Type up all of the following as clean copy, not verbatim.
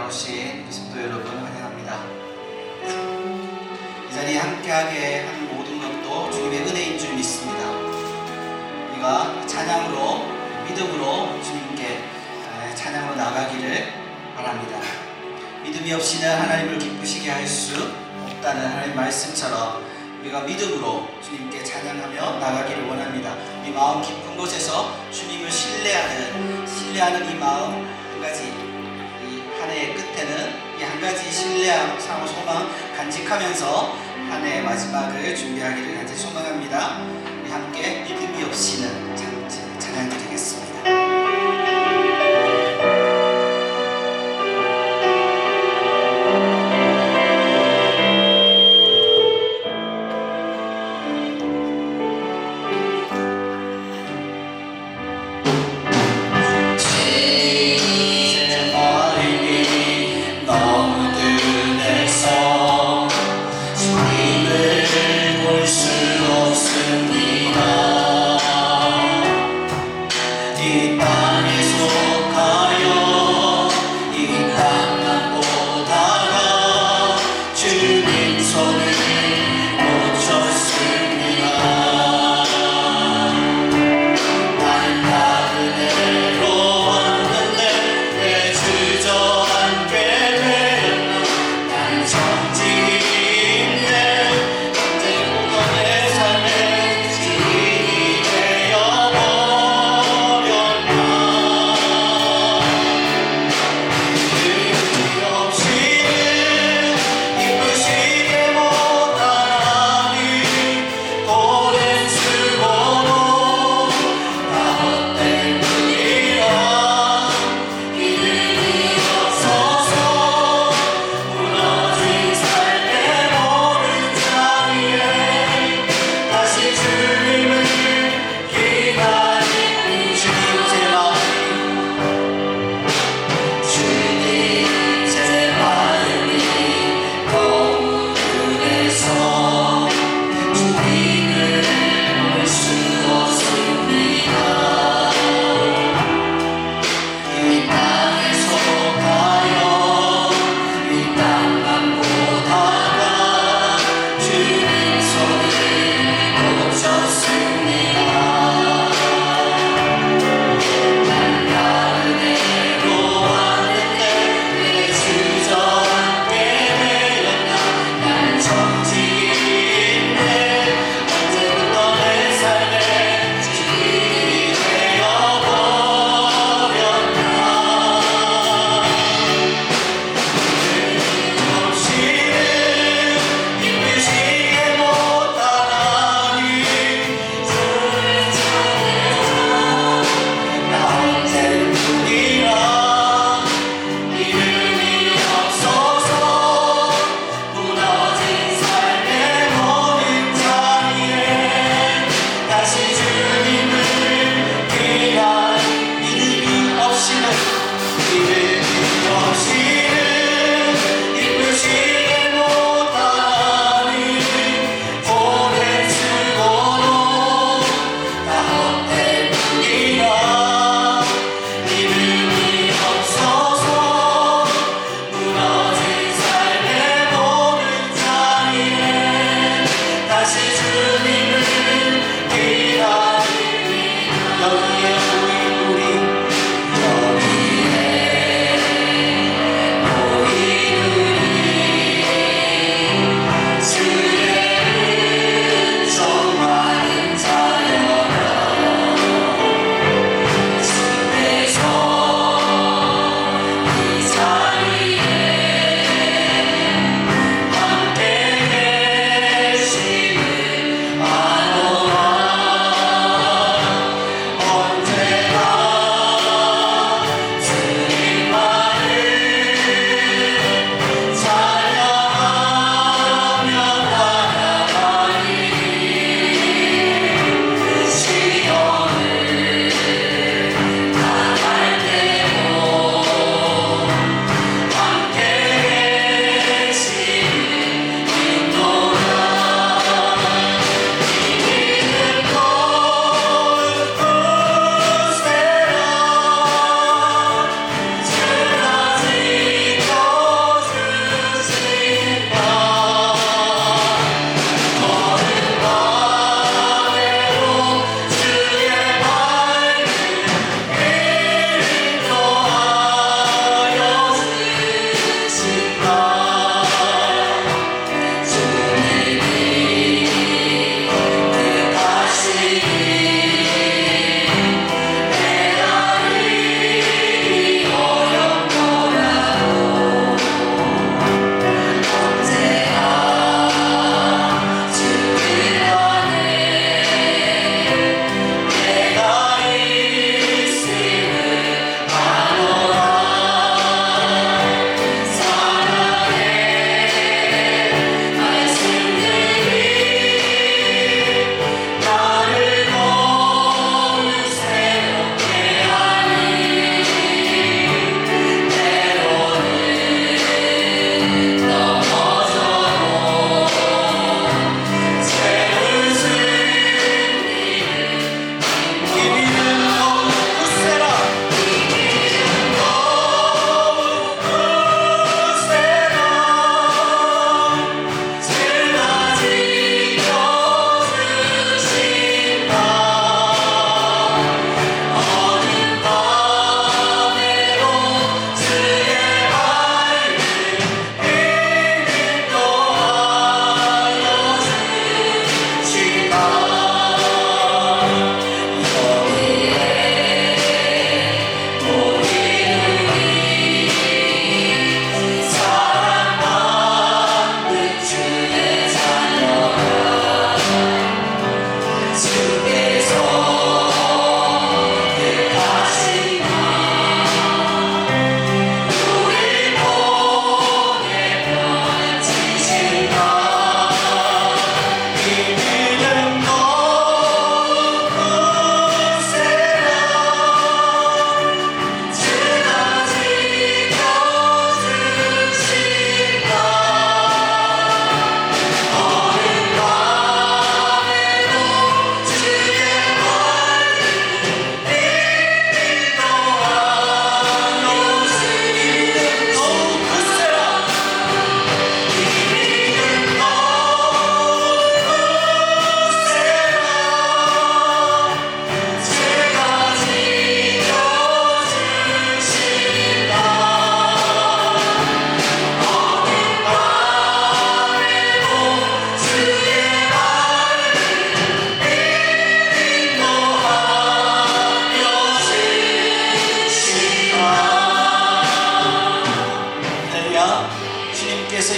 나오신 우리 성도 여러분 환영합니다. 이 자리에 함께하게 한 모든 것도 주님의 은혜인 줄 믿습니다. 우리가 찬양으로, 믿음으로 주님께 찬양으로 나가기를 바랍니다. 믿음이 없이는 하나님을 기쁘시게 할 수 없다는 하나님의 말씀처럼 우리가 믿음으로 주님께 찬양하며 나가기를 원합니다. 이 마음 깊은 곳에서 주님을 신뢰하는 이 마음 한 가지, 이 한 해의 끝에는 이 한 가지 신뢰하고 소망 간직하면서 한 해의 마지막을 준비하기를 간절히 소망합니다. 우리 함께 믿음이 없이는 찬양 드리겠습니다. 주님을 볼 수 없습니다.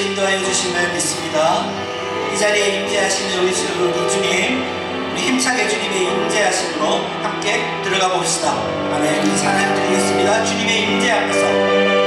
인도하여 주심을 믿습니다. 이 자리에 임재하시는 우리 주님, 우리 힘차게 주님의 임재하심으로 함께 들어가 봅시다. 아멘. 우리 찬양 드리겠습니다. 주님의 임재 앞에서. 주님의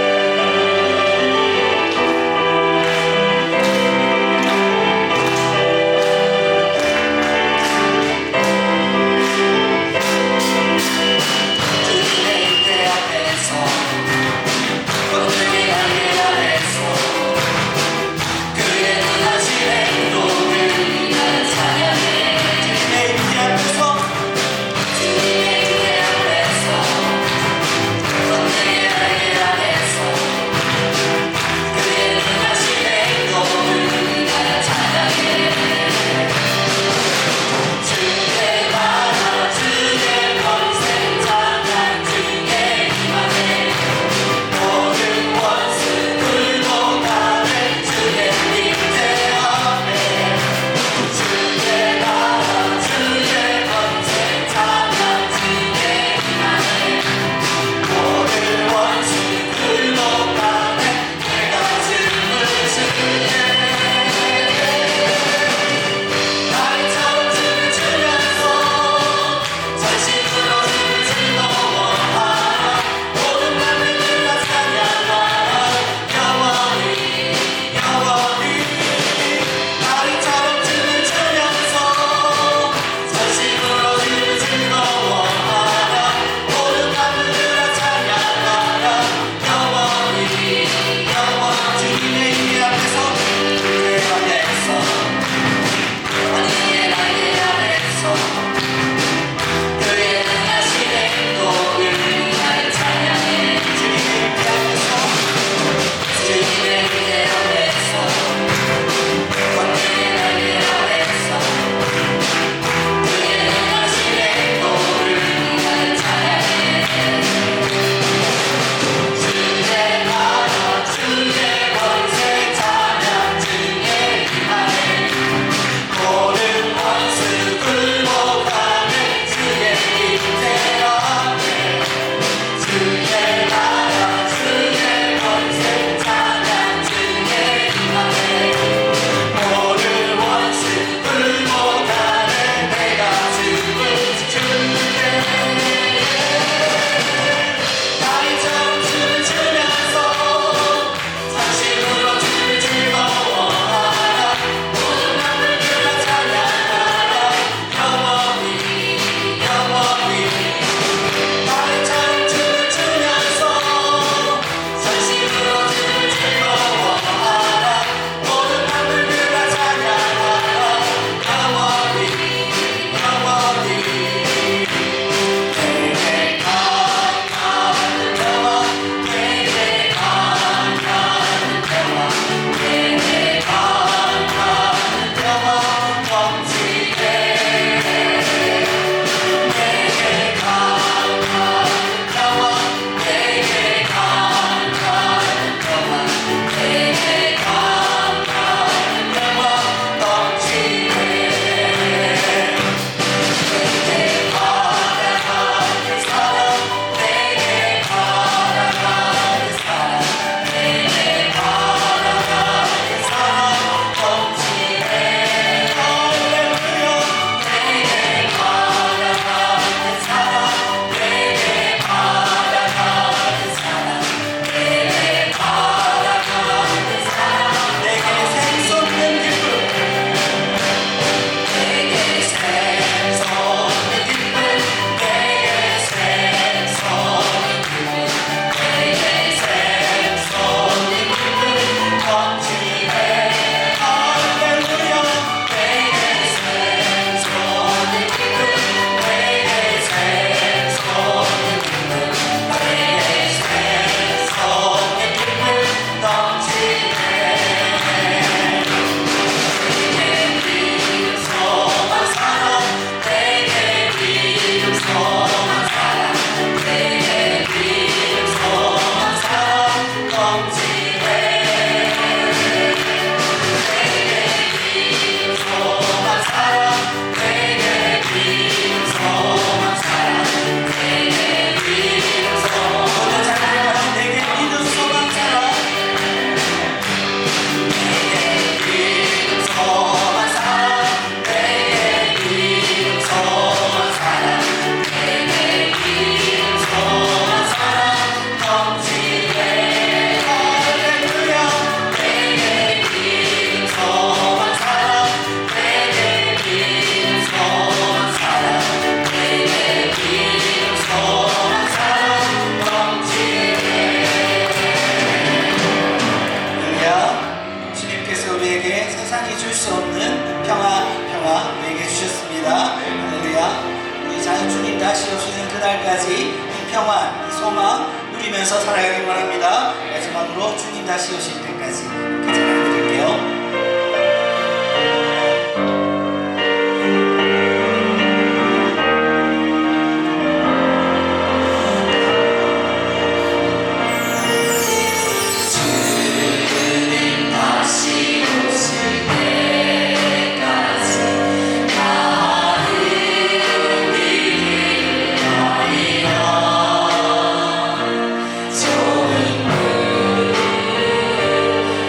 평안, 이 소망 누리면서 살아가길 바랍니다. 마지막으로 주님 다시 오실 때까지 이렇게 찬양드릴게요.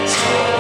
좋은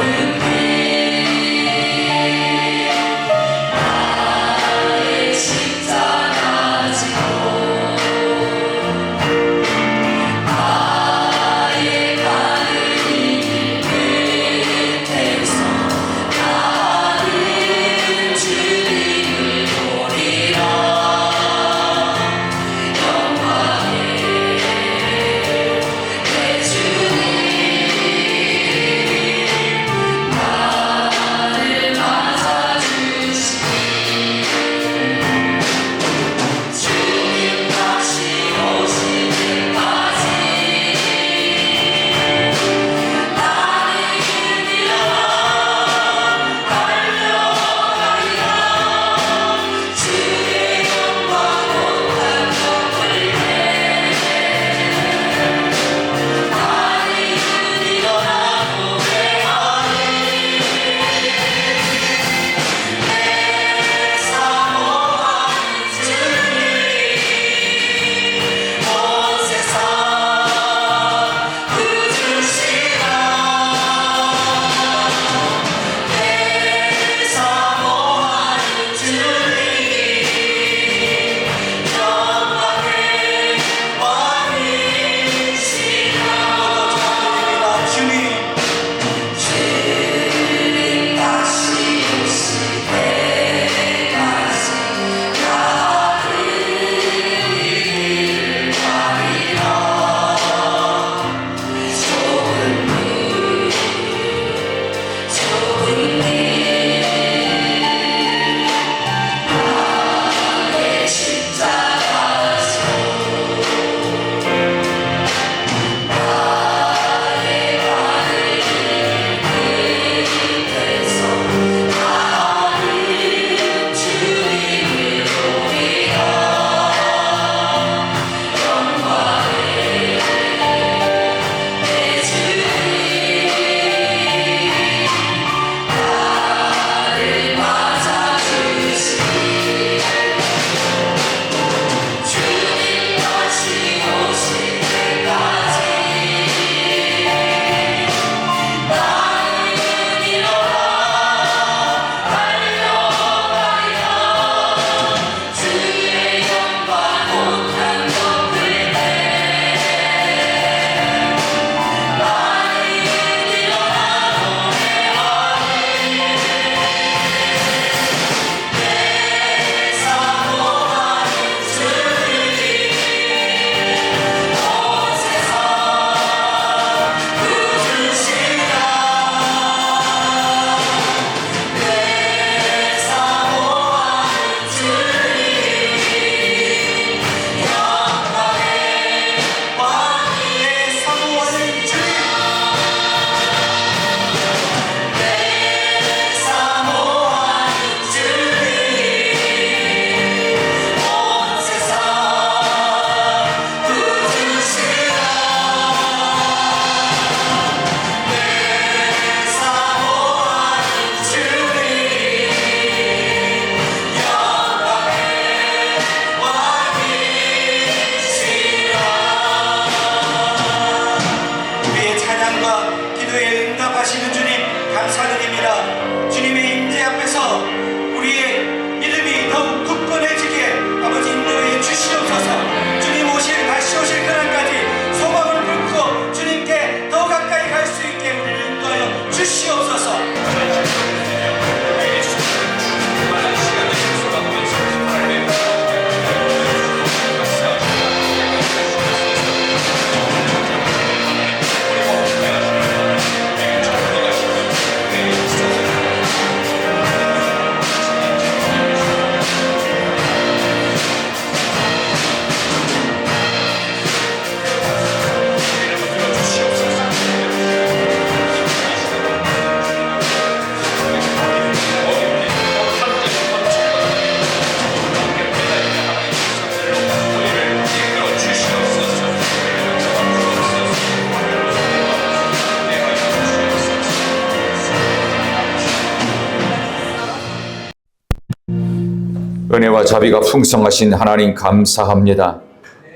은혜와 자비가 풍성하신 하나님 감사합니다.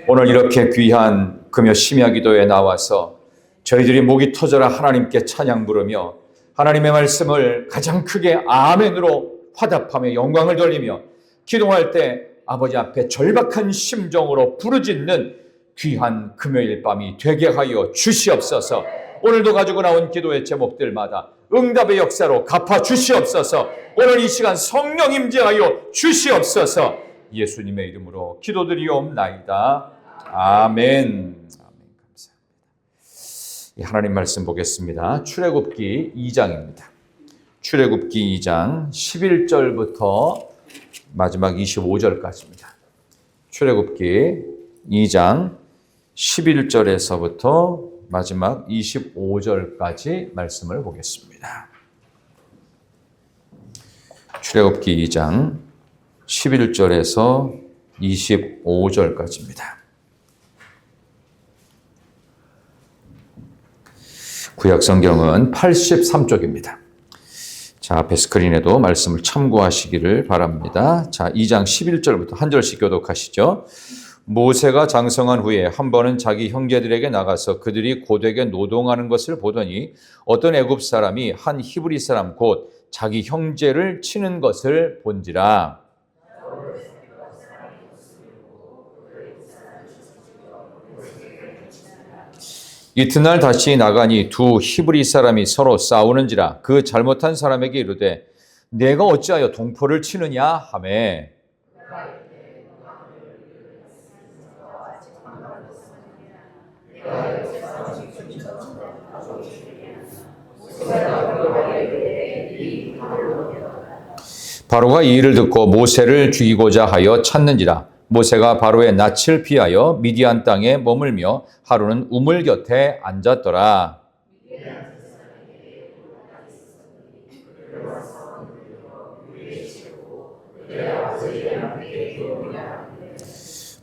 오늘 이렇게 귀한 금요 심야 기도에 나와서 저희들이 목이 터져라 하나님께 찬양 부르며 하나님의 말씀을 가장 크게 아멘으로 화답하며 영광을 돌리며 기도할 때 아버지 앞에 절박한 심정으로 부르짖는 귀한 금요일 밤이 되게 하여 주시옵소서. 오늘도 가지고 나온 기도의 제목들마다 응답의 역사로 갚아 주시옵소서. 오늘 이 시간 성령 임재하여 주시옵소서. 예수님의 이름으로 기도드리옵나이다. 아멘. 감사합니다. 하나님 말씀 보겠습니다. 출애굽기 2장입니다. 출애굽기 2장 11절부터 마지막 25절까지입니다. 출애굽기 2장 11절에서부터 마지막 25절까지 말씀을 보겠습니다. 출애굽기 2장 11절에서 25절까지입니다. 구약 성경은 83쪽입니다. 자, 앞에 스크린에도 말씀을 참고하시기를 바랍니다. 자, 2장 11절부터 한 절씩 교독하시죠. 모세가 장성한 후에 한 번은 자기 형제들에게 나가서 그들이 고되게 노동하는 것을 보더니 어떤 애굽 사람이 한 히브리 사람 곧 자기 형제를 치는 것을 본지라. 이튿날 다시 나가니 두 히브리 사람이 서로 싸우는지라. 그 잘못한 사람에게 이르되 내가 어찌하여 동포를 치느냐 하매 바로가 이 일을 듣고 모세를 죽이고자 하여 찾는지라. 모세가 바로의 낯을 피하여 미디안 땅에 머물며 하루는 우물 곁에 앉았더라.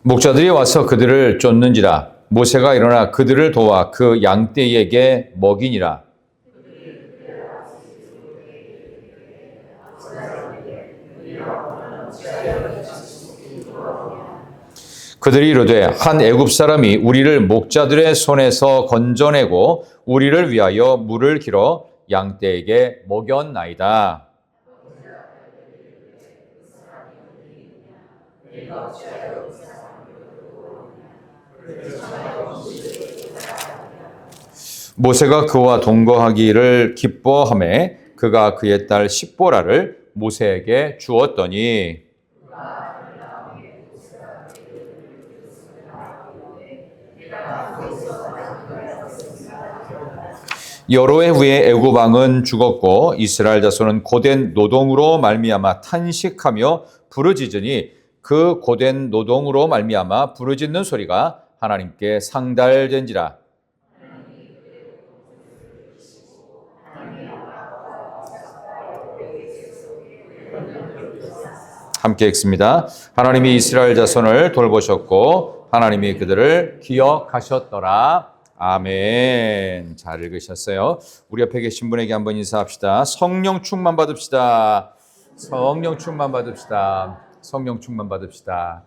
목자들이 와서 그들을 쫓는지라. 모세가 일어나 그들을 도와 그 양떼에게 먹이니라. 그들이 이르되 한 애굽 사람이 우리를 목자들의 손에서 건져내고 우리를 위하여 물을 길어 양떼에게 먹였나이다. 모세가 그와 동거하기를 기뻐하매 그가 그의 딸 십보라를 모세에게 주었더니 여러 해 후에 애굽 왕은 죽었고 이스라엘 자손은 고된 노동으로 말미암아 탄식하며 부르짖으니 그 고된 노동으로 말미암아 부르짖는 소리가 하나님께 상달된지라. 함께 읽습니다. 하나님이 이스라엘 자손을 돌보셨고 하나님이 그들을 기억하셨더라. 아멘. 잘 읽으셨어요. 우리 옆에 계신 분에게 한번 인사합시다. 성령 충만 받읍시다. 성령 충만 받읍시다. 성령 충만 받읍시다.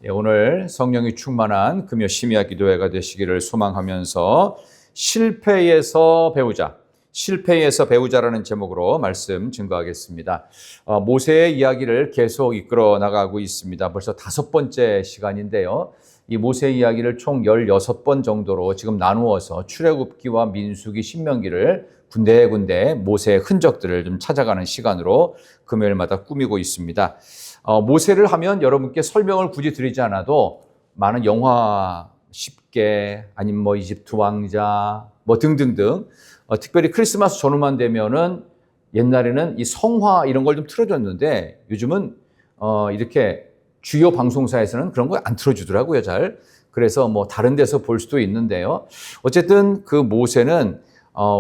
예, 오늘 성령이 충만한 금요 심야 기도회가 되시기를 소망하면서 실패에서 배우자, 실패에서 배우자라는 제목으로 말씀 증거하겠습니다. 모세의 이야기를 계속 이끌어 나가고 있습니다. 벌써 5번째 시간인데요. 이 모세 이야기를 총 16번 정도로 지금 나누어서 출애굽기와 민수기, 신명기를 군데군데 모세의 흔적들을 좀 찾아가는 시간으로 금요일마다 꾸미고 있습니다. 모세를 하면 여러분께 설명을 굳이 드리지 않아도 많은 영화 10개 아니면 뭐 이집트 왕자 뭐 등등등 특별히 크리스마스 전후만 되면은 옛날에는 이 성화 이런 걸 좀 틀어줬는데 요즘은 이렇게 주요 방송사에서는 그런 거 안 틀어주더라고요, 잘. 그래서 뭐 다른 데서 볼 수도 있는데요. 어쨌든 그 모세는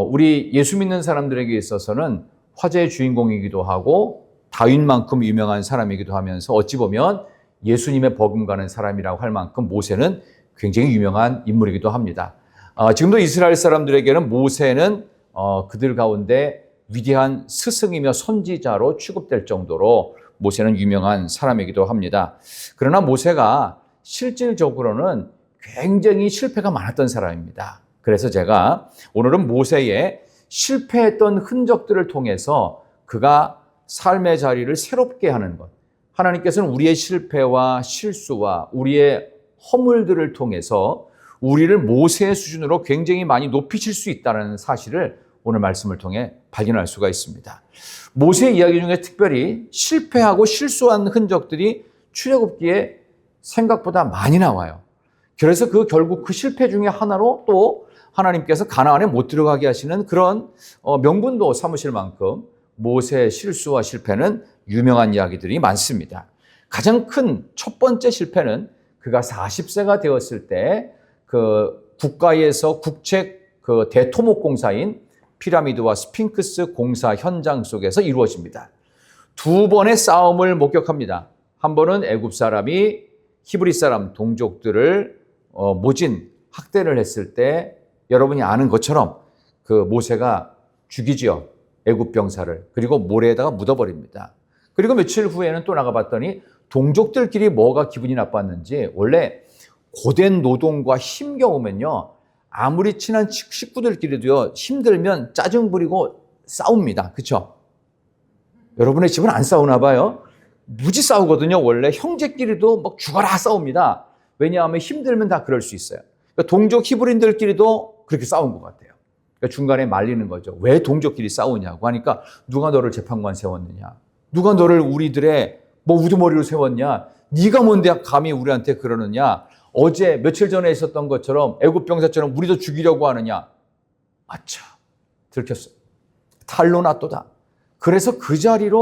우리 예수 믿는 사람들에게 있어서는 화제의 주인공이기도 하고 다윗만큼 유명한 사람이기도 하면서 어찌 보면 예수님의 버금가는 사람이라고 할 만큼 모세는 굉장히 유명한 인물이기도 합니다. 지금도 이스라엘 사람들에게는 모세는 그들 가운데 위대한 스승이며 선지자로 취급될 정도로 모세는 유명한 사람이기도 합니다. 그러나 모세가 실질적으로는 굉장히 실패가 많았던 사람입니다. 그래서 제가 오늘은 모세의 실패했던 흔적들을 통해서 그가 삶의 자리를 새롭게 하는 것, 하나님께서는 우리의 실패와 실수와 우리의 허물들을 통해서 우리를 모세의 수준으로 굉장히 많이 높이실 수 있다는 사실을 오늘 말씀을 통해 발견할 수가 있습니다. 모세의 이야기 중에 특별히 실패하고 실수한 흔적들이 출애굽기에 생각보다 많이 나와요. 그래서 결국 그 실패 중에 하나로 또 하나님께서 가나안에 못 들어가게 하시는 그런 명분도 삼으실 만큼 모세의 실수와 실패는 유명한 이야기들이 많습니다. 가장 큰 첫 번째 실패는 그가 40세가 되었을 때 그 국가에서 국책 대토목 공사인 피라미드와 스핑크스 공사 현장 속에서 이루어집니다. 두 번의 싸움을 목격합니다. 한 번은 애굽 사람이 히브리 사람 동족들을 모진 학대를 했을 때 여러분이 아는 것처럼 그 모세가 죽이지요. 애굽 병사를. 그리고 모래에다가 묻어버립니다. 그리고 며칠 후에는 또 나가봤더니 동족들끼리 뭐가 기분이 나빴는지, 원래 고된 노동과 힘겨우면요, 아무리 친한 식구들끼리도요, 힘들면 짜증 부리고 싸웁니다. 그렇죠? 여러분의 집은 안 싸우나 봐요. 무지 싸우거든요. 원래 형제끼리도 막 죽어라 싸웁니다. 왜냐하면 힘들면 다 그럴 수 있어요. 그러니까 동족 히브리인들끼리도 그렇게 싸운 것 같아요. 그러니까 중간에 말리는 거죠. 왜 동족끼리 싸우냐고 하니까, 누가 너를 재판관 세웠느냐, 누가 너를 우리들의 우두머리로 세웠냐, 네가 뭔데 감히 우리한테 그러느냐, 어제 며칠 전에 있었던 것처럼 애굽 병사처럼 우리도 죽이려고 하느냐. 아차, 들켰어. 탈로 낫도다. 그래서 그 자리를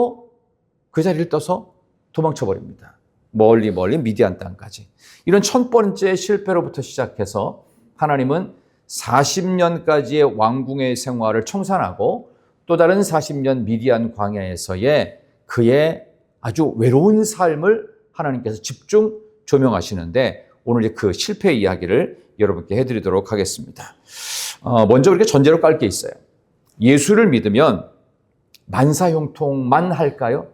떠서 도망쳐 버립니다. 멀리 미디안 땅까지. 이런 첫 번째 실패로부터 시작해서 하나님은 40년까지의 왕궁의 생활을 청산하고 또 다른 40년 미디안 광야에서의 그의 아주 외로운 삶을 하나님께서 집중 조명하시는데, 오늘 그 실패 이야기를 여러분께 해드리도록 하겠습니다. 먼저 이렇게 전제로 깔 게 있어요. 예수를 믿으면 만사형통만 할까요?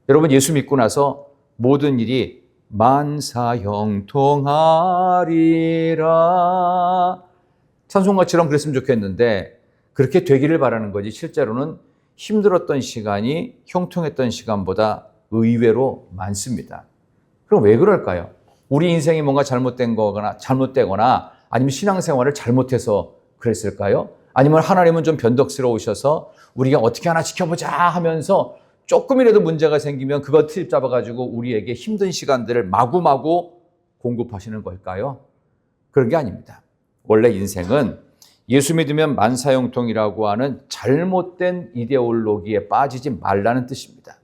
여러분, 예수 믿고 나서 모든 일이 만사형통하리라, 찬송가처럼 그랬으면 좋겠는데 그렇게 되기를 바라는 거지, 실제로는 힘들었던 시간이 형통했던 시간보다 의외로 많습니다. 그럼 왜 그럴까요? 우리 인생이 뭔가 잘못되거나 아니면 신앙생활을 잘못해서 그랬을까요? 아니면 하나님은 좀 변덕스러우셔서 우리가 어떻게 하나 지켜보자 하면서 조금이라도 문제가 생기면 그거 트집 잡아가지고 우리에게 힘든 시간들을 마구마구 공급하시는 걸까요? 그런 게 아닙니다. 원래 인생은 예수 믿으면 만사형통이라고 하는 잘못된 이데올로기에 빠지지 말라는 뜻입니다.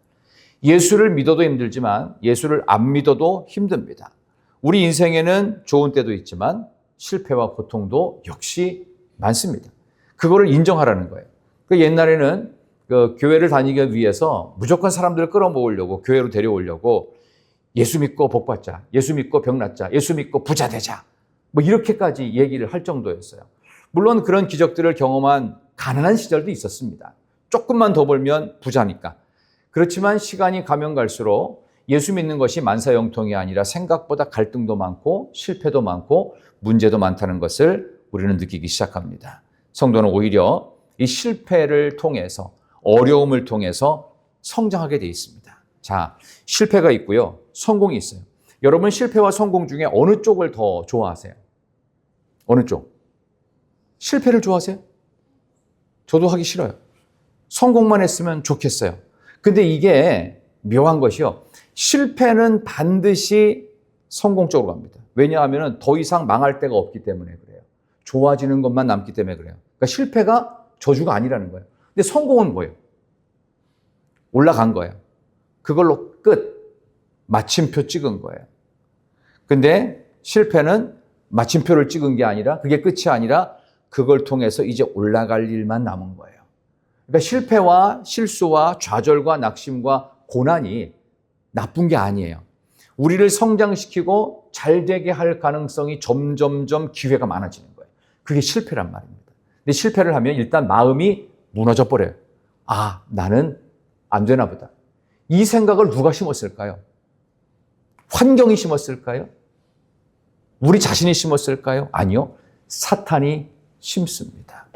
예수를 믿어도 힘들지만 예수를 안 믿어도 힘듭니다. 우리 인생에는 좋은 때도 있지만 실패와 고통도 역시 많습니다. 그거를 인정하라는 거예요. 옛날에는 교회를 다니기 위해서 무조건 사람들을 끌어모으려고, 교회로 데려오려고 예수 믿고 복 받자, 예수 믿고 병 낫자, 예수 믿고 부자 되자, 이렇게까지 얘기를 할 정도였어요. 물론 그런 기적들을 경험한 가난한 시절도 있었습니다. 조금만 더 벌면 부자니까. 그렇지만 시간이 가면 갈수록 예수 믿는 것이 만사형통이 아니라 생각보다 갈등도 많고 실패도 많고 문제도 많다는 것을 우리는 느끼기 시작합니다. 성도는 오히려 이 실패를 통해서, 어려움을 통해서 성장하게 돼 있습니다. 자, 실패가 있고요, 성공이 있어요. 여러분, 실패와 성공 중에 어느 쪽을 더 좋아하세요? 어느 쪽? 실패를 좋아하세요? 저도 하기 싫어요. 성공만 했으면 좋겠어요. 근데 이게 묘한 것이요, 실패는 반드시 성공 쪽으로 갑니다. 왜냐하면 더 이상 망할 데가 없기 때문에 그래요. 좋아지는 것만 남기 때문에 그래요. 그러니까 실패가 저주가 아니라는 거예요. 근데 성공은 뭐예요? 올라간 거예요. 그걸로 끝. 마침표 찍은 거예요. 근데 실패는 마침표를 찍은 게 아니라, 그게 끝이 아니라 그걸 통해서 이제 올라갈 일만 남은 거예요. 그러니까 실패와 실수와 좌절과 낙심과 고난이 나쁜 게 아니에요. 우리를 성장시키고 잘 되게 할 가능성이 점점점 기회가 많아지는 거예요. 그게 실패란 말입니다. 근데 실패를 하면 일단 마음이 무너져 버려요. 아, 나는 안 되나 보다. 이 생각을 누가 심었을까요? 환경이 심었을까요? 우리 자신이 심었을까요? 아니요. 사탄이 심습니다.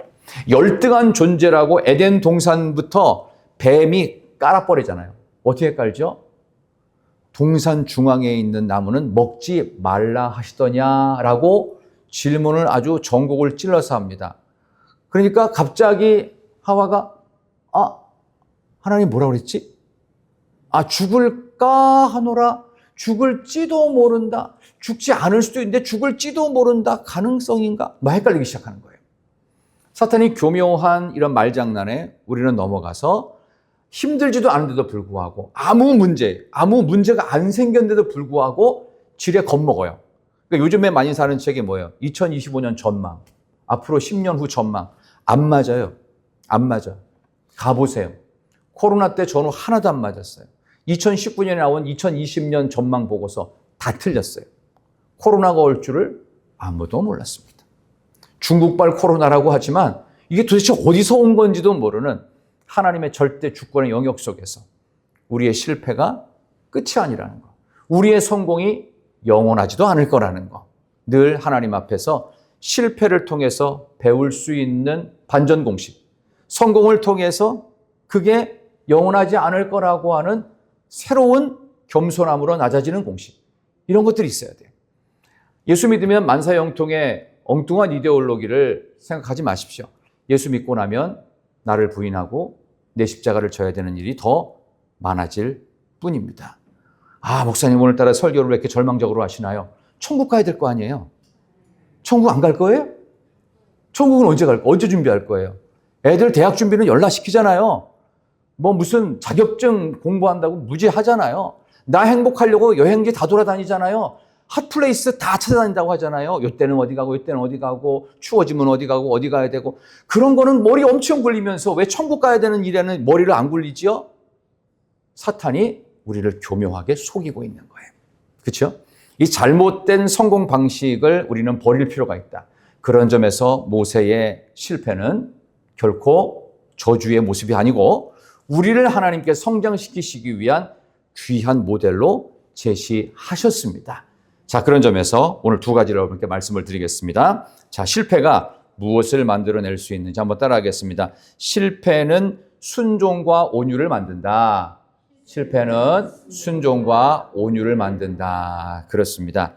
열등한 존재라고 에덴 동산부터 뱀이 깔아버리잖아요. 어떻게 깔죠? 동산 중앙에 있는 나무는 먹지 말라 하시더냐라고 질문을 아주 전곡을 찔러서 합니다. 그러니까 갑자기 하와가 하나님 뭐라 그랬지? 죽을까 하노라. 죽을지도 모른다. 죽지 않을 수도 있는데 죽을지도 모른다. 가능성인가? 헷갈리기 시작하는 거예요. 사탄이 교묘한 이런 말장난에 우리는 넘어가서 힘들지도 않은데도 불구하고 아무 문제가 안 생겼는데도 불구하고 지레 겁먹어요. 그러니까 요즘에 많이 사는 책이 뭐예요? 2025년 전망, 앞으로 10년 후 전망. 안 맞아요. 안 맞아. 가보세요. 코로나 때 전후 하나도 안 맞았어요. 2019년에 나온 2020년 전망 보고서 다 틀렸어요. 코로나가 올 줄을 아무도 몰랐습니다. 중국발 코로나라고 하지만 이게 도대체 어디서 온 건지도 모르는 하나님의 절대 주권의 영역 속에서 우리의 실패가 끝이 아니라는 거. 우리의 성공이 영원하지도 않을 거라는 거. 늘 하나님 앞에서 실패를 통해서 배울 수 있는 반전 공식. 성공을 통해서 그게 영원하지 않을 거라고 하는 새로운 겸손함으로 낮아지는 공식. 이런 것들이 있어야 돼요. 예수 믿으면 만사형통의 엉뚱한 이데올로기를 생각하지 마십시오. 예수 믿고 나면 나를 부인하고 내 십자가를 져야 되는 일이 더 많아질 뿐입니다. 목사님 오늘따라 설교를 왜 이렇게 절망적으로 하시나요? 천국 가야 될 거 아니에요? 천국 안 갈 거예요? 천국은 언제 갈 거예요? 언제 준비할 거예요? 애들 대학 준비는 연락시키잖아요. 무슨 자격증 공부한다고 무지하잖아요. 나 행복하려고 여행지 다 돌아다니잖아요. 핫플레이스 다 찾아다닌다고 하잖아요. 이때는 어디 가고 이때는 어디 가고 추워지면 어디 가고 어디 가야 되고 그런 거는 머리 엄청 굴리면서 왜 천국 가야 되는 일에는 머리를 안 굴리지요? 사탄이 우리를 교묘하게 속이고 있는 거예요. 그렇죠? 이 잘못된 성공 방식을 우리는 버릴 필요가 있다. 그런 점에서 모세의 실패는 결코 저주의 모습이 아니고 우리를 하나님께 성장시키시기 위한 귀한 모델로 제시하셨습니다. 자, 그런 점에서 오늘 두 가지를 여러분께 말씀을 드리겠습니다. 자, 실패가 무엇을 만들어낼 수 있는지 한번 따라하겠습니다. 실패는 순종과 온유를 만든다. 실패는 순종과 온유를 만든다. 그렇습니다.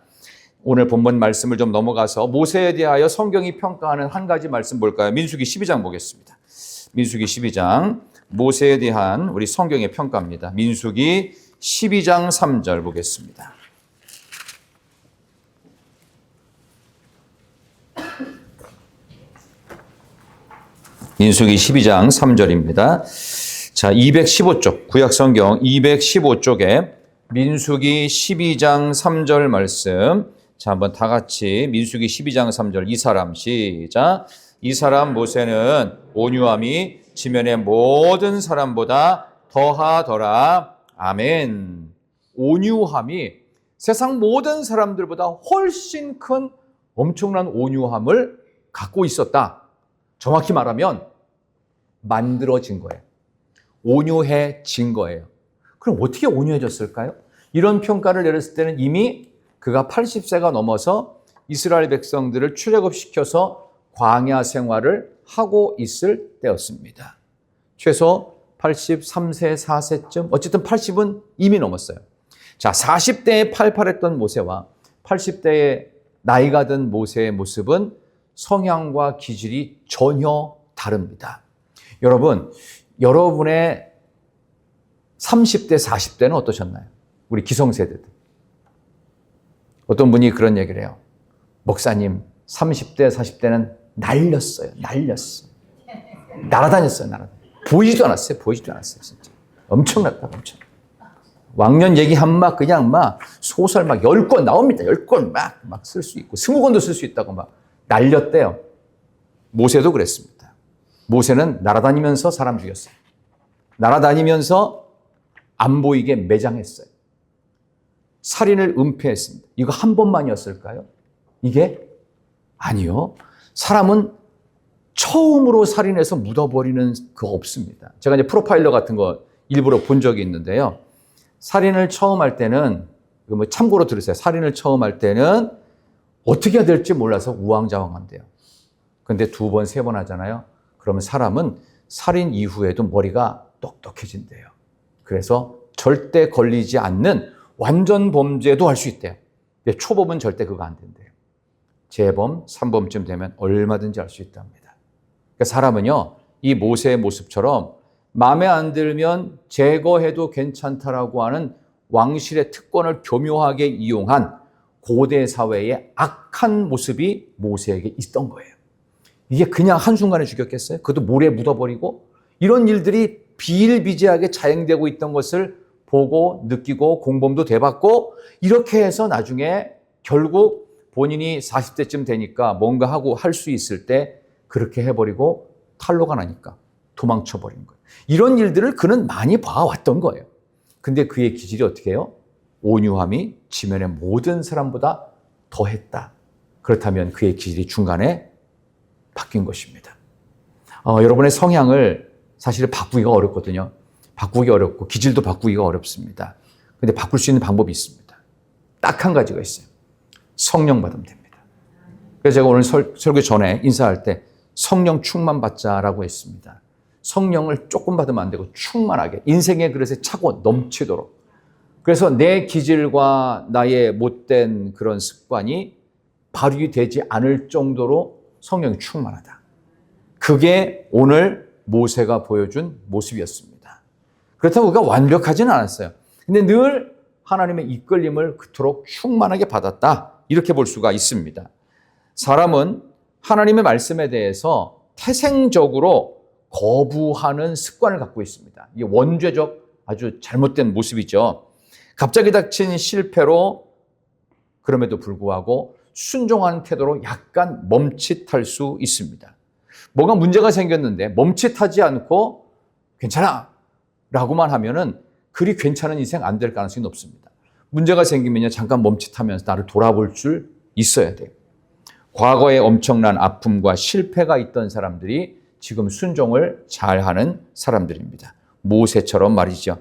오늘 본문 말씀을 좀 넘어가서 모세에 대하여 성경이 평가하는 한 가지 말씀 볼까요? 민수기 12장 보겠습니다. 민수기 12장 모세에 대한 우리 성경의 평가입니다. 민수기 12장 3절 보겠습니다. 민수기 12장 3절입니다. 자, 215쪽, 구약성경 215쪽에 민수기 12장 3절 말씀. 자, 한번 다 같이 민수기 12장 3절 이 사람 시작. 이 사람 모세는 온유함이 지면의 모든 사람보다 더하더라. 아멘. 온유함이 세상 모든 사람들보다 훨씬 큰 엄청난 온유함을 갖고 있었다. 정확히 말하면 만들어진 거예요. 온유해진 거예요. 그럼 어떻게 온유해졌을까요? 이런 평가를 내렸을 때는 이미 그가 80세가 넘어서 이스라엘 백성들을 출애굽시켜서 광야 생활을 하고 있을 때였습니다. 최소 83세, 4세쯤, 어쨌든 80은 이미 넘었어요. 자, 40대에 팔팔했던 모세와 80대에 나이가 든 모세의 모습은 성향과 기질이 전혀 다릅니다. 여러분, 여러분의 30대, 40대는 어떠셨나요? 우리 기성세대들. 어떤 분이 그런 얘기를 해요. 목사님, 30대, 40대는 날렸어요. 날아다녔어요. 보이지도 않았어요. 진짜. 엄청났다, 엄청. 왕년 얘기하면 그냥 소설 10권 나옵니다. 10권 막 쓸 수 있고, 20권도 쓸 수 있다고 날렸대요. 모세도 그랬습니다. 모세는 날아다니면서 사람 죽였어요. 날아다니면서 안 보이게 매장했어요. 살인을 은폐했습니다. 이거 한 번만이었을까요? 이게 아니요. 사람은 처음으로 살인해서 묻어버리는 거 없습니다. 제가 이제 프로파일러 같은 거 일부러 본 적이 있는데요. 살인을 처음 할 때는, 뭐 참고로 들으세요. 살인을 처음 할 때는 어떻게 해야 될지 몰라서 우왕좌왕한대요. 근데 2번, 3번 하잖아요. 그러면 사람은 살인 이후에도 머리가 똑똑해진대요. 그래서 절대 걸리지 않는 완전 범죄도 할 수 있대요. 근데 초범은 절대 그거 안 된대요. 재범, 3범쯤 되면 얼마든지 할 수 있답니다. 그러니까 사람은요, 이 모세의 모습처럼 마음에 안 들면 제거해도 괜찮다라고 하는 왕실의 특권을 교묘하게 이용한 고대 사회의 악한 모습이 모세에게 있던 거예요. 이게 그냥 한순간에 죽였겠어요? 그것도 모래에 묻어버리고 이런 일들이 비일비재하게 자행되고 있던 것을 보고 느끼고 공범도 돼봤고 이렇게 해서 나중에 결국 본인이 40대쯤 되니까 뭔가 하고 할 수 있을 때 그렇게 해버리고 탈로가 나니까 도망쳐버린 거예요. 이런 일들을 그는 많이 봐왔던 거예요. 근데 그의 기질이 어떻게 해요? 온유함이 지면의 모든 사람보다 더했다. 그렇다면 그의 기질이 중간에 바뀐 것입니다. 여러분의 성향을 사실 바꾸기가 어렵거든요. 바꾸기 어렵고 기질도 바꾸기가 어렵습니다. 근데 바꿀 수 있는 방법이 있습니다. 딱 한 가지가 있어요. 성령 받으면 됩니다. 그래서 제가 오늘 설교 전에 인사할 때 성령 충만 받자라고 했습니다. 성령을 조금 받으면 안 되고 충만하게 인생의 그릇에 차고 넘치도록. 그래서 내 기질과 나의 못된 그런 습관이 발휘되지 않을 정도로 성령이 충만하다. 그게 오늘 모세가 보여준 모습이었습니다. 그렇다고 우리가 완벽하지는 않았어요. 근데 늘 하나님의 이끌림을 그토록 충만하게 받았다. 이렇게 볼 수가 있습니다. 사람은 하나님의 말씀에 대해서 태생적으로 거부하는 습관을 갖고 있습니다. 이게 원죄적 아주 잘못된 모습이죠. 갑자기 닥친 실패로 그럼에도 불구하고 순종하는 태도로 약간 멈칫할 수 있습니다. 뭐가 문제가 생겼는데 멈칫하지 않고 괜찮아 라고만 하면은 그리 괜찮은 인생 안 될 가능성이 높습니다. 문제가 생기면요 잠깐 멈칫하면서 나를 돌아볼 줄 있어야 돼요. 과거에 엄청난 아픔과 실패가 있던 사람들이 지금 순종을 잘하는 사람들입니다. 모세처럼 말이죠.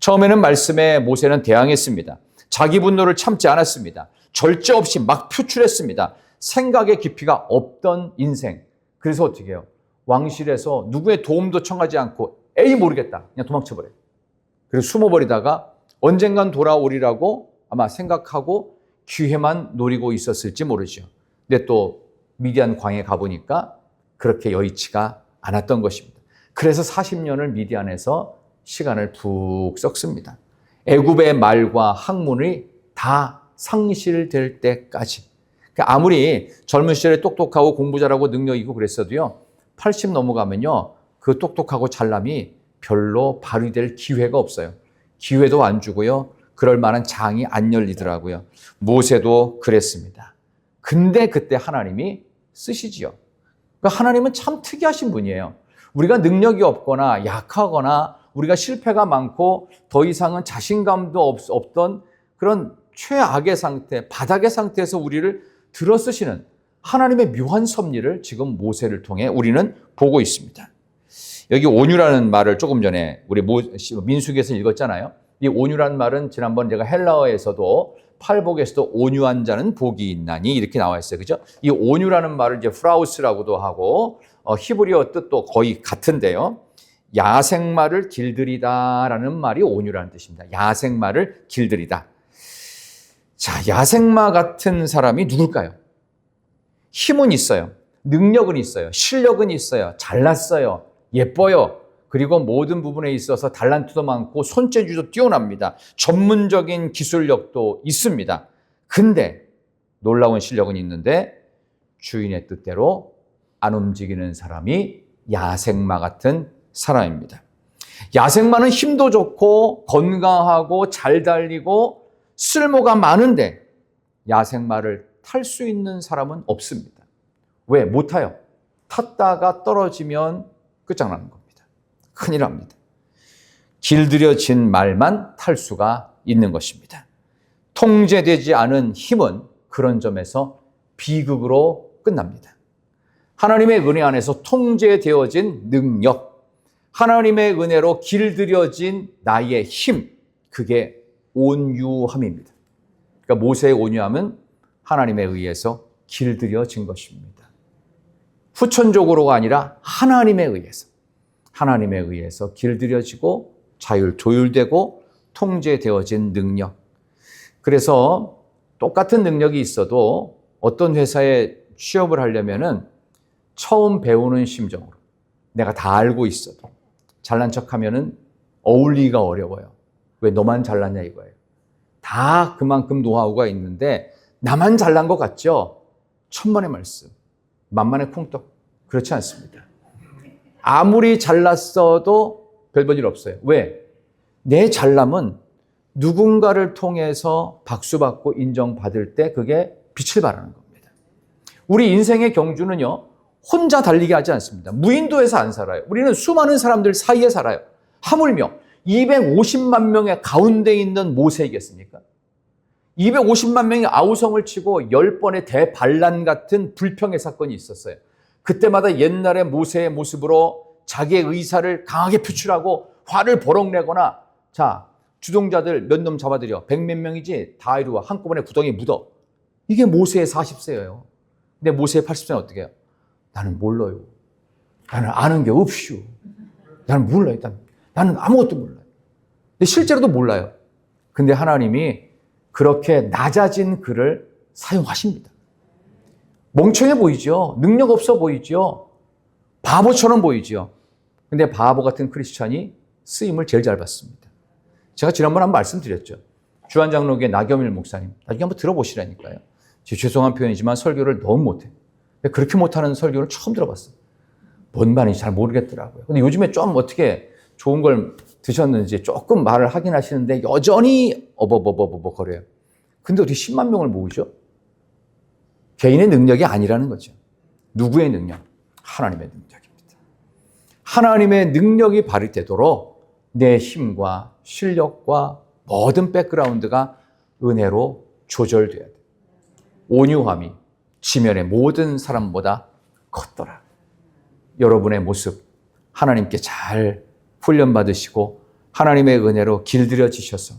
처음에는 말씀에 모세는 대항했습니다. 자기 분노를 참지 않았습니다. 절제 없이 막 표출했습니다. 생각의 깊이가 없던 인생. 그래서 어떻게 해요? 왕실에서 누구의 도움도 청하지 않고 에이 모르겠다. 그냥 도망쳐버려요. 그리고 숨어버리다가 언젠간 돌아오리라고 아마 생각하고 기회만 노리고 있었을지 모르죠. 근데 또 미디안 광에 가보니까 그렇게 여의치가 않았던 것입니다. 그래서 40년을 미디안에서 시간을 푹 썩습니다. 애굽의 말과 학문이 다 상실될 때까지. 그러니까 아무리 젊은 시절에 똑똑하고 공부 잘하고 능력 있고 그랬어도요. 80 넘어가면요. 그 똑똑하고 잘남이 별로 발휘될 기회가 없어요. 기회도 안 주고요. 그럴 만한 장이 안 열리더라고요. 모세도 그랬습니다. 근데 그때 하나님이 쓰시지요. 그러니까 하나님은 참 특이하신 분이에요. 우리가 능력이 없거나 약하거나 우리가 실패가 많고 더 이상은 자신감도 없던 그런 최악의 상태, 바닥의 상태에서 우리를 들어 쓰시는 하나님의 묘한 섭리를 지금 모세를 통해 우리는 보고 있습니다. 여기 온유라는 말을 조금 전에 우리 민수기에서 읽었잖아요. 이 온유라는 말은 지난번 제가 헬라어에서도 팔복에서도 온유한 자는 복이 있나니 이렇게 나와 있어요. 그죠? 이 온유라는 말을 이제 프라우스라고도 하고 히브리어 뜻도 거의 같은데요. 야생마를 길들이다라는 말이 온유라는 뜻입니다. 야생마를 길들이다. 자, 야생마 같은 사람이 누굴까요? 힘은 있어요. 능력은 있어요. 실력은 있어요. 잘났어요. 예뻐요. 그리고 모든 부분에 있어서 달란트도 많고 손재주도 뛰어납니다. 전문적인 기술력도 있습니다. 근데 놀라운 실력은 있는데 주인의 뜻대로 안 움직이는 사람이 야생마 같은 사람입니다. 야생마는 힘도 좋고 건강하고 잘 달리고 쓸모가 많은데 야생마를 탈 수 있는 사람은 없습니다. 왜? 못 타요. 탔다가 떨어지면 끝장나는 겁니다. 큰일 납니다. 길들여진 말만 탈 수가 있는 것입니다. 통제되지 않은 힘은 그런 점에서 비극으로 끝납니다. 하나님의 은혜 안에서 통제되어진 능력, 하나님의 은혜로 길들여진 나의 힘, 그게 온유함입니다. 그러니까 모세의 온유함은 하나님에 의해서 길들여진 것입니다. 후천적으로가 아니라 하나님에 의해서 길들여지고 조율되고 통제되어진 능력. 그래서 똑같은 능력이 있어도 어떤 회사에 취업을 하려면은 처음 배우는 심정으로 내가 다 알고 있어도 잘난 척하면은 어울리기가 어려워요. 왜 너만 잘났냐 이거예요. 다 그만큼 노하우가 있는데 나만 잘난 것 같죠? 천만의 말씀, 만만의 콩떡. 그렇지 않습니다. 아무리 잘났어도 별 볼 일 없어요. 왜? 내 잘남은 누군가를 통해서 박수받고 인정받을 때 그게 빛을 발하는 겁니다. 우리 인생의 경주는요, 혼자 달리게 하지 않습니다. 무인도에서 안 살아요. 우리는 수많은 사람들 사이에 살아요. 하물며 250만 명의 가운데 있는 모세이겠습니까? 250만 명이 아우성을 치고 10번의 대반란 같은 불평의 사건이 있었어요. 그때마다 옛날의 모세의 모습으로 자기의 의사를 강하게 표출하고 화를 버럭 내거나, 자, 주동자들 몇 놈 잡아들여. 100몇 명이지 다 이루어 한꺼번에 구덩이에 묻어. 이게 모세의 40세예요. 근데 모세의 80세는 어떻게 해요? 나는 몰라요. 나는 아는 게 없슈. 나는 몰라요. 나는 아무것도 몰라요. 근데 실제로도 몰라요. 근데 하나님이 그렇게 낮아진 그를 사용하십니다. 멍청해 보이죠? 능력 없어 보이죠? 바보처럼 보이죠? 근데 바보 같은 크리스찬이 쓰임을 제일 잘 받습니다. 제가 지난번에 한번 말씀드렸죠. 주한장로교회 나겸일 목사님. 나중에 한번 들어보시라니까요. 죄송한 표현이지만 설교를 너무 못해. 그렇게 못하는 설교를 처음 들어봤어요. 뭔 말인지 잘 모르겠더라고요. 근데 요즘에 좀 어떻게 좋은 걸 드셨는지 조금 말을 하긴 하시는데 여전히 거려요. 근데 어떻게 10만 명을 모으죠? 개인의 능력이 아니라는 거죠. 누구의 능력? 하나님의 능력입니다. 하나님의 능력이 발휘되도록 내 힘과 실력과 모든 백그라운드가 은혜로 조절돼야 돼요. 온유함이 지면의 모든 사람보다 컸더라. 여러분의 모습 하나님께 잘 훈련받으시고 하나님의 은혜로 길들여지셔서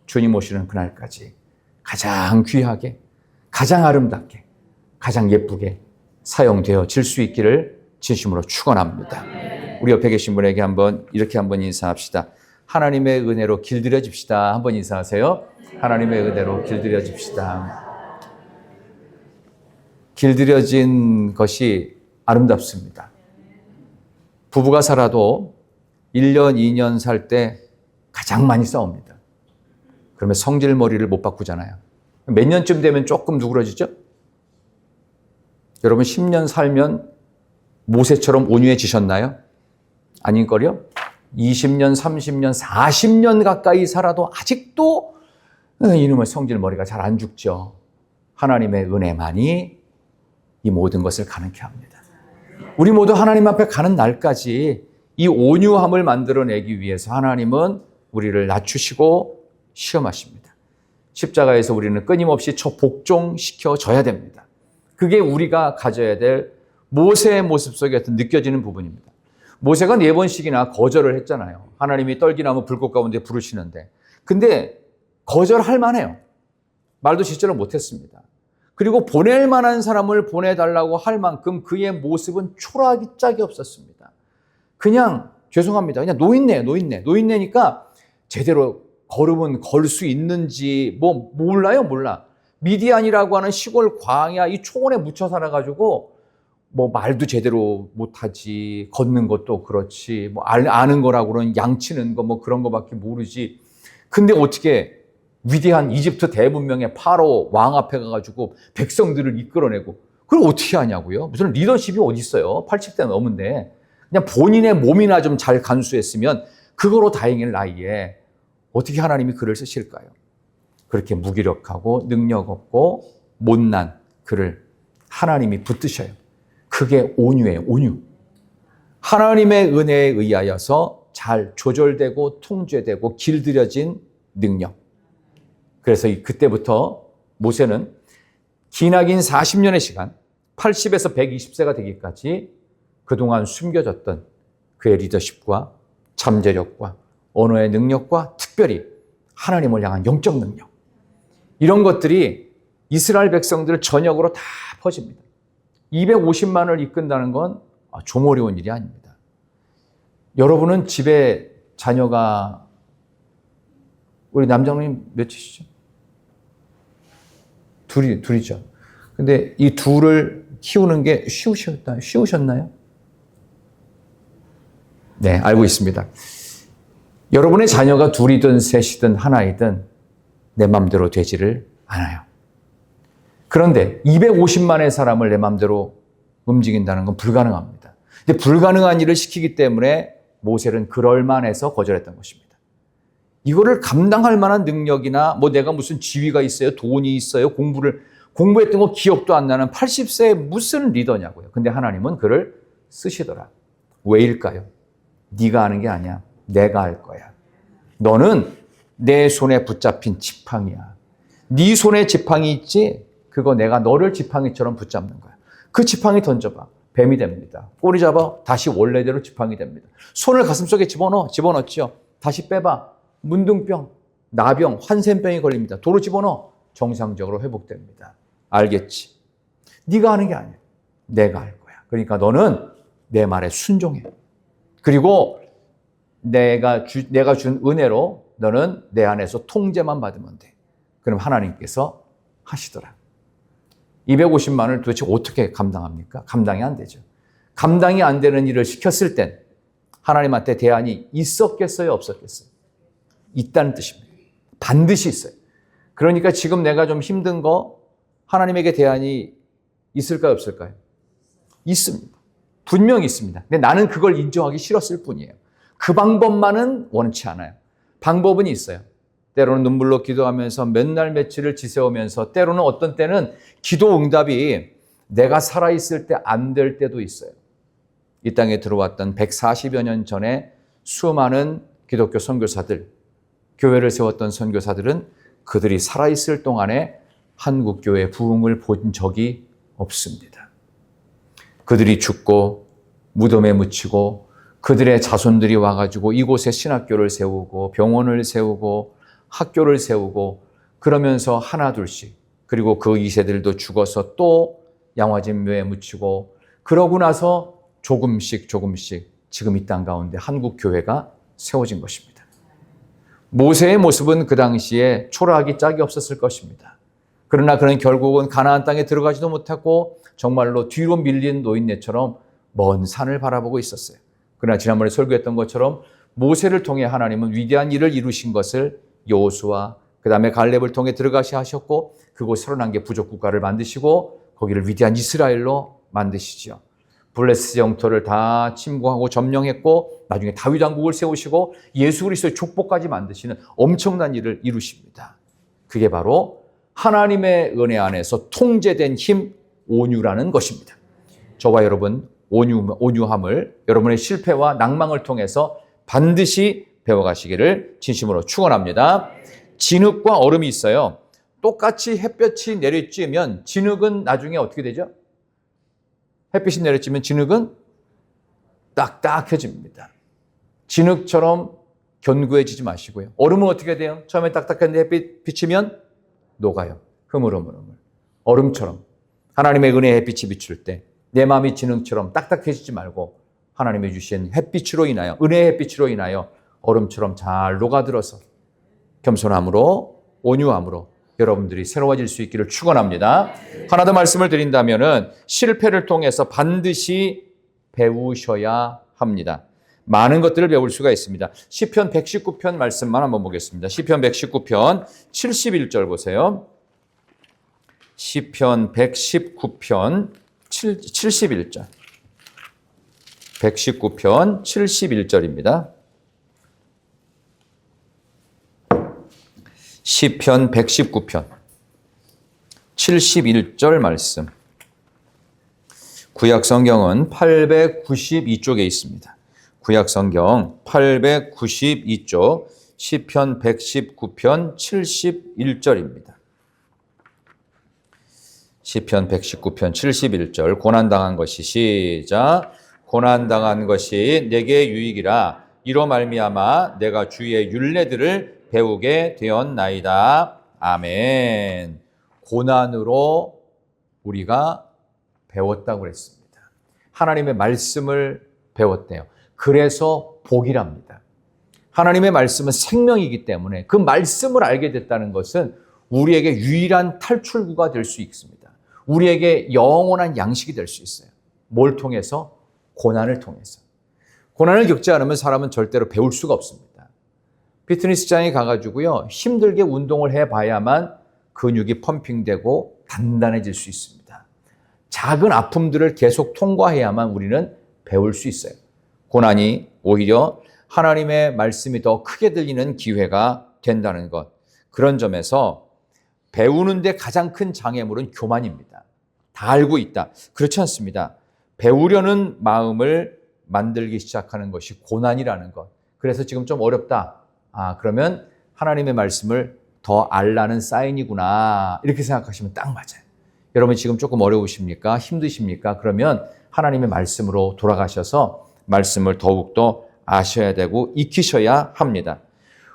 주님 오시는 그날까지 가장 귀하게, 가장 아름답게, 가장 예쁘게 사용되어질 수 있기를 진심으로 축원합니다. 우리 옆에 계신 분에게 이렇게 한번 인사합시다. 하나님의 은혜로 길들여집시다. 한번 인사하세요. 하나님의 은혜로 길들여집시다. 길들여진 것이 아름답습니다. 부부가 살아도 1년, 2년 살 때 가장 많이 싸웁니다. 그러면 성질머리를 못 바꾸잖아요. 몇 년쯤 되면 조금 누그러지죠? 여러분 10년 살면 모세처럼 온유해지셨나요? 아닌걸요? 20년, 30년, 40년 가까이 살아도 아직도 이놈의 성질머리가 잘 안 죽죠. 하나님의 은혜만이 이 모든 것을 가능케 합니다. 우리 모두 하나님 앞에 가는 날까지 이 온유함을 만들어내기 위해서 하나님은 우리를 낮추시고 시험하십니다. 십자가에서 우리는 끊임없이 복종시켜줘야 됩니다. 그게 우리가 가져야 될 모세의 모습 속에 느껴지는 부분입니다. 모세가 4번씩이나 거절을 했잖아요. 하나님이 떨기나무 불꽃 가운데 부르시는데. 근데 거절할 만해요. 말도 실제로 못했습니다. 그리고 보낼 만한 사람을 보내달라고 할 만큼 그의 모습은 초라하기 짝이 없었습니다. 그냥 죄송합니다. 그냥 노인네니까 제대로 걸으면 걸 수 있는지 몰라. 미디안이라고 하는 시골 광야 이 초원에 묻혀 살아가지고 말도 제대로 못하지, 걷는 것도 그렇지, 아는 거라고는 양치는 거 그런 거밖에 모르지. 근데 어떻게 위대한 이집트 대문명의 파로 왕 앞에 가가지고 백성들을 이끌어내고 그걸 어떻게 하냐고요? 무슨 리더십이 어디 있어요? 80대 넘은데 그냥 본인의 몸이나 좀 잘 간수했으면 그거로 다행일 나이에 어떻게 하나님이 그를 쓰실까요? 그렇게 무기력하고 능력 없고 못난 그를 하나님이 붙드셔요. 그게 온유예요. 온유. 하나님의 은혜에 의하여서 잘 조절되고 통제되고 길들여진 능력. 그래서 그때부터 모세는 기나긴 40년의 시간, 80에서 120세가 되기까지 그동안 숨겨졌던 그의 리더십과 잠재력과 언어의 능력과 특별히 하나님을 향한 영적 능력. 이런 것들이 이스라엘 백성들 전역으로 다 퍼집니다. 250만을 이끈다는 건 좀 어려운 일이 아닙니다. 여러분은 집에 자녀가 우리 남장님 몇이시죠? 둘이죠. 근데 이 둘을 키우는 게 쉬우셨나요? 네, 알고 있습니다. 여러분의 자녀가 둘이든 셋이든 하나이든 내 맘대로 되지를 않아요. 그런데 250만의 사람을 내 맘대로 움직인다는 건 불가능합니다. 근데 불가능한 일을 시키기 때문에 모세는 그럴만해서 거절했던 것입니다. 이거를 감당할 만한 능력이나 뭐 내가 무슨 지위가 있어요, 돈이 있어요, 공부했던 거 기억도 안 나는 80세의 무슨 리더냐고요. 근데 하나님은 그를 쓰시더라. 왜일까요? 네가 하는 게 아니야. 내가 할 거야. 너는 내 손에 붙잡힌 지팡이야. 네 손에 지팡이 있지? 그거 내가 너를 지팡이처럼 붙잡는 거야. 그 지팡이 던져봐. 뱀이 됩니다. 꼬리 잡아. 다시 원래대로 지팡이 됩니다. 손을 가슴속에 집어넣지요. 다시 빼봐. 문둥병, 나병, 환센병이 걸립니다. 도로 집어넣어. 정상적으로 회복됩니다. 알겠지? 네가 하는 게 아니야. 내가 할 거야. 그러니까 너는 내 말에 순종해. 그리고 내가 준 은혜로 너는 내 안에서 통제만 받으면 돼. 그럼 하나님께서 하시더라. 250만을 도대체 어떻게 감당합니까? 감당이 안 되죠. 감당이 안 되는 일을 시켰을 땐 하나님한테 대안이 있었겠어요? 없었겠어요? 있다는 뜻입니다. 반드시 있어요. 그러니까 지금 내가 좀 힘든 거 하나님에게 대안이 있을까요? 없을까요? 있습니다. 분명히 있습니다. 근데 나는 그걸 인정하기 싫었을 뿐이에요. 그 방법만은 원치 않아요. 방법은 있어요. 때로는 눈물로 기도하면서 몇 날 며칠을 지새우면서 때로는 어떤 때는 기도 응답이 내가 살아있을 때 안 될 때도 있어요. 이 땅에 들어왔던 140여 년 전에 수많은 기독교 선교사들, 교회를 세웠던 선교사들은 그들이 살아있을 동안에 한국교회 부흥을 본 적이 없습니다. 그들이 죽고 무덤에 묻히고 그들의 자손들이 와가지고 이곳에 신학교를 세우고 병원을 세우고 학교를 세우고 그러면서 하나 둘씩 그리고 그 2세들도 죽어서 또 양화진묘에 묻히고 그러고 나서 조금씩 지금 이 땅 가운데 한국교회가 세워진 것입니다. 모세의 모습은 그 당시에 초라하기 짝이 없었을 것입니다. 그러나 그는 결국은 가나안 땅에 들어가지도 못하고 정말로 뒤로 밀린 노인네처럼 먼 산을 바라보고 있었어요. 그러나 지난번에 설교했던 것처럼 모세를 통해 하나님은 위대한 일을 이루신 것을 여호수아 그 다음에 갈렙을 통해 들어가시 하셨고 그곳 31개 부족 국가를 만드시고 거기를 위대한 이스라엘로 만드시죠. 블레스 영토를 다 침공하고 점령했고 나중에 다윗 왕국을 세우시고 예수 그리스도의 족보까지 만드시는 엄청난 일을 이루십니다. 그게 바로 하나님의 은혜 안에서 통제된 힘 온유라는 것입니다. 저와 여러분 온유함을 여러분의 실패와 낭망을 통해서 반드시 배워가시기를 진심으로 축원합니다. 진흙과 얼음이 있어요. 똑같이 햇볕이 내리쬐면 진흙은 나중에 어떻게 되죠? 햇빛이 내리쬐면 진흙은 딱딱해집니다. 진흙처럼 견고해지지 마시고요. 얼음은 어떻게 돼요? 처음에 딱딱한데 햇빛 비치면 녹아요. 흐물흐물. 얼음처럼 하나님의 은혜의 햇빛이 비출 때 내 마음이 진흙처럼 딱딱해지지 말고 하나님의 주신 햇빛으로 인하여 은혜의 햇빛으로 인하여 얼음처럼 잘 녹아들어서 겸손함으로 온유함으로 여러분들이 새로워질 수 있기를 축원합니다. 하나 더 말씀을 드린다면은 실패를 통해서 반드시 배우셔야 합니다. 많은 것들을 배울 수가 있습니다. 시편 119편 말씀만 한번 보겠습니다. 시편 119편 71절 보세요. 시편 119편 71절. 119편 71절입니다. 시편 119편 71절 말씀. 구약 성경은 892쪽에 있습니다. 구약 성경 892쪽 시편 119편 71절입니다. 시편 119편 71절 고난당한 것이 시작. 고난당한 것이 내게 유익이라 이로 말미암아 내가 주의 율례들을 배우게 되었나이다. 아멘. 고난으로 우리가 배웠다고 그랬습니다. 하나님의 말씀을 배웠대요. 그래서 복이랍니다. 하나님의 말씀은 생명이기 때문에 그 말씀을 알게 됐다는 것은 우리에게 유일한 탈출구가 될 수 있습니다. 우리에게 영원한 양식이 될 수 있어요. 뭘 통해서? 고난을 통해서. 고난을 겪지 않으면 사람은 절대로 배울 수가 없습니다. 피트니스장에 가가지고요, 힘들게 운동을 해봐야만 근육이 펌핑되고 단단해질 수 있습니다. 작은 아픔들을 계속 통과해야만 우리는 배울 수 있어요. 고난이 오히려 하나님의 말씀이 더 크게 들리는 기회가 된다는 것. 그런 점에서 배우는데 가장 큰 장애물은 교만입니다. 다 알고 있다. 그렇지 않습니다. 배우려는 마음을 만들기 시작하는 것이 고난이라는 것. 그래서 지금 좀 어렵다. 그러면 하나님의 말씀을 더 알라는 사인이구나. 이렇게 생각하시면 딱 맞아요. 여러분 지금 조금 어려우십니까? 힘드십니까? 그러면 하나님의 말씀으로 돌아가셔서 말씀을 더욱더 아셔야 되고 익히셔야 합니다.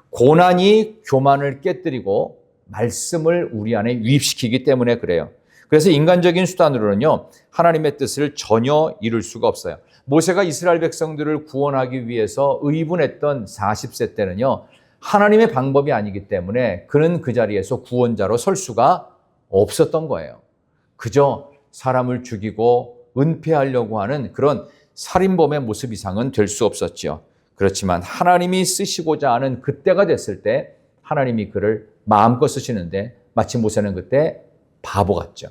고난이 교만을 깨뜨리고 말씀을 우리 안에 유입시키기 때문에 그래요. 그래서 인간적인 수단으로는요, 하나님의 뜻을 전혀 이룰 수가 없어요. 모세가 이스라엘 백성들을 구원하기 위해서 의분했던 40세 때는요, 하나님의 방법이 아니기 때문에 그는 그 자리에서 구원자로 설 수가 없었던 거예요. 그저 사람을 죽이고 은폐하려고 하는 그런 살인범의 모습 이상은 될 수 없었지요. 그렇지만 하나님이 쓰시고자 하는 그때가 됐을 때 하나님이 그를 마음껏 쓰시는데 마치 모세는 그때 바보 같죠.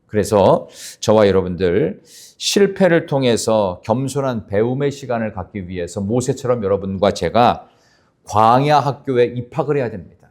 그래서 저와 여러분들 실패를 통해서 겸손한 배움의 시간을 갖기 위해서 모세처럼 여러분과 제가 광야 학교에 입학을 해야 됩니다.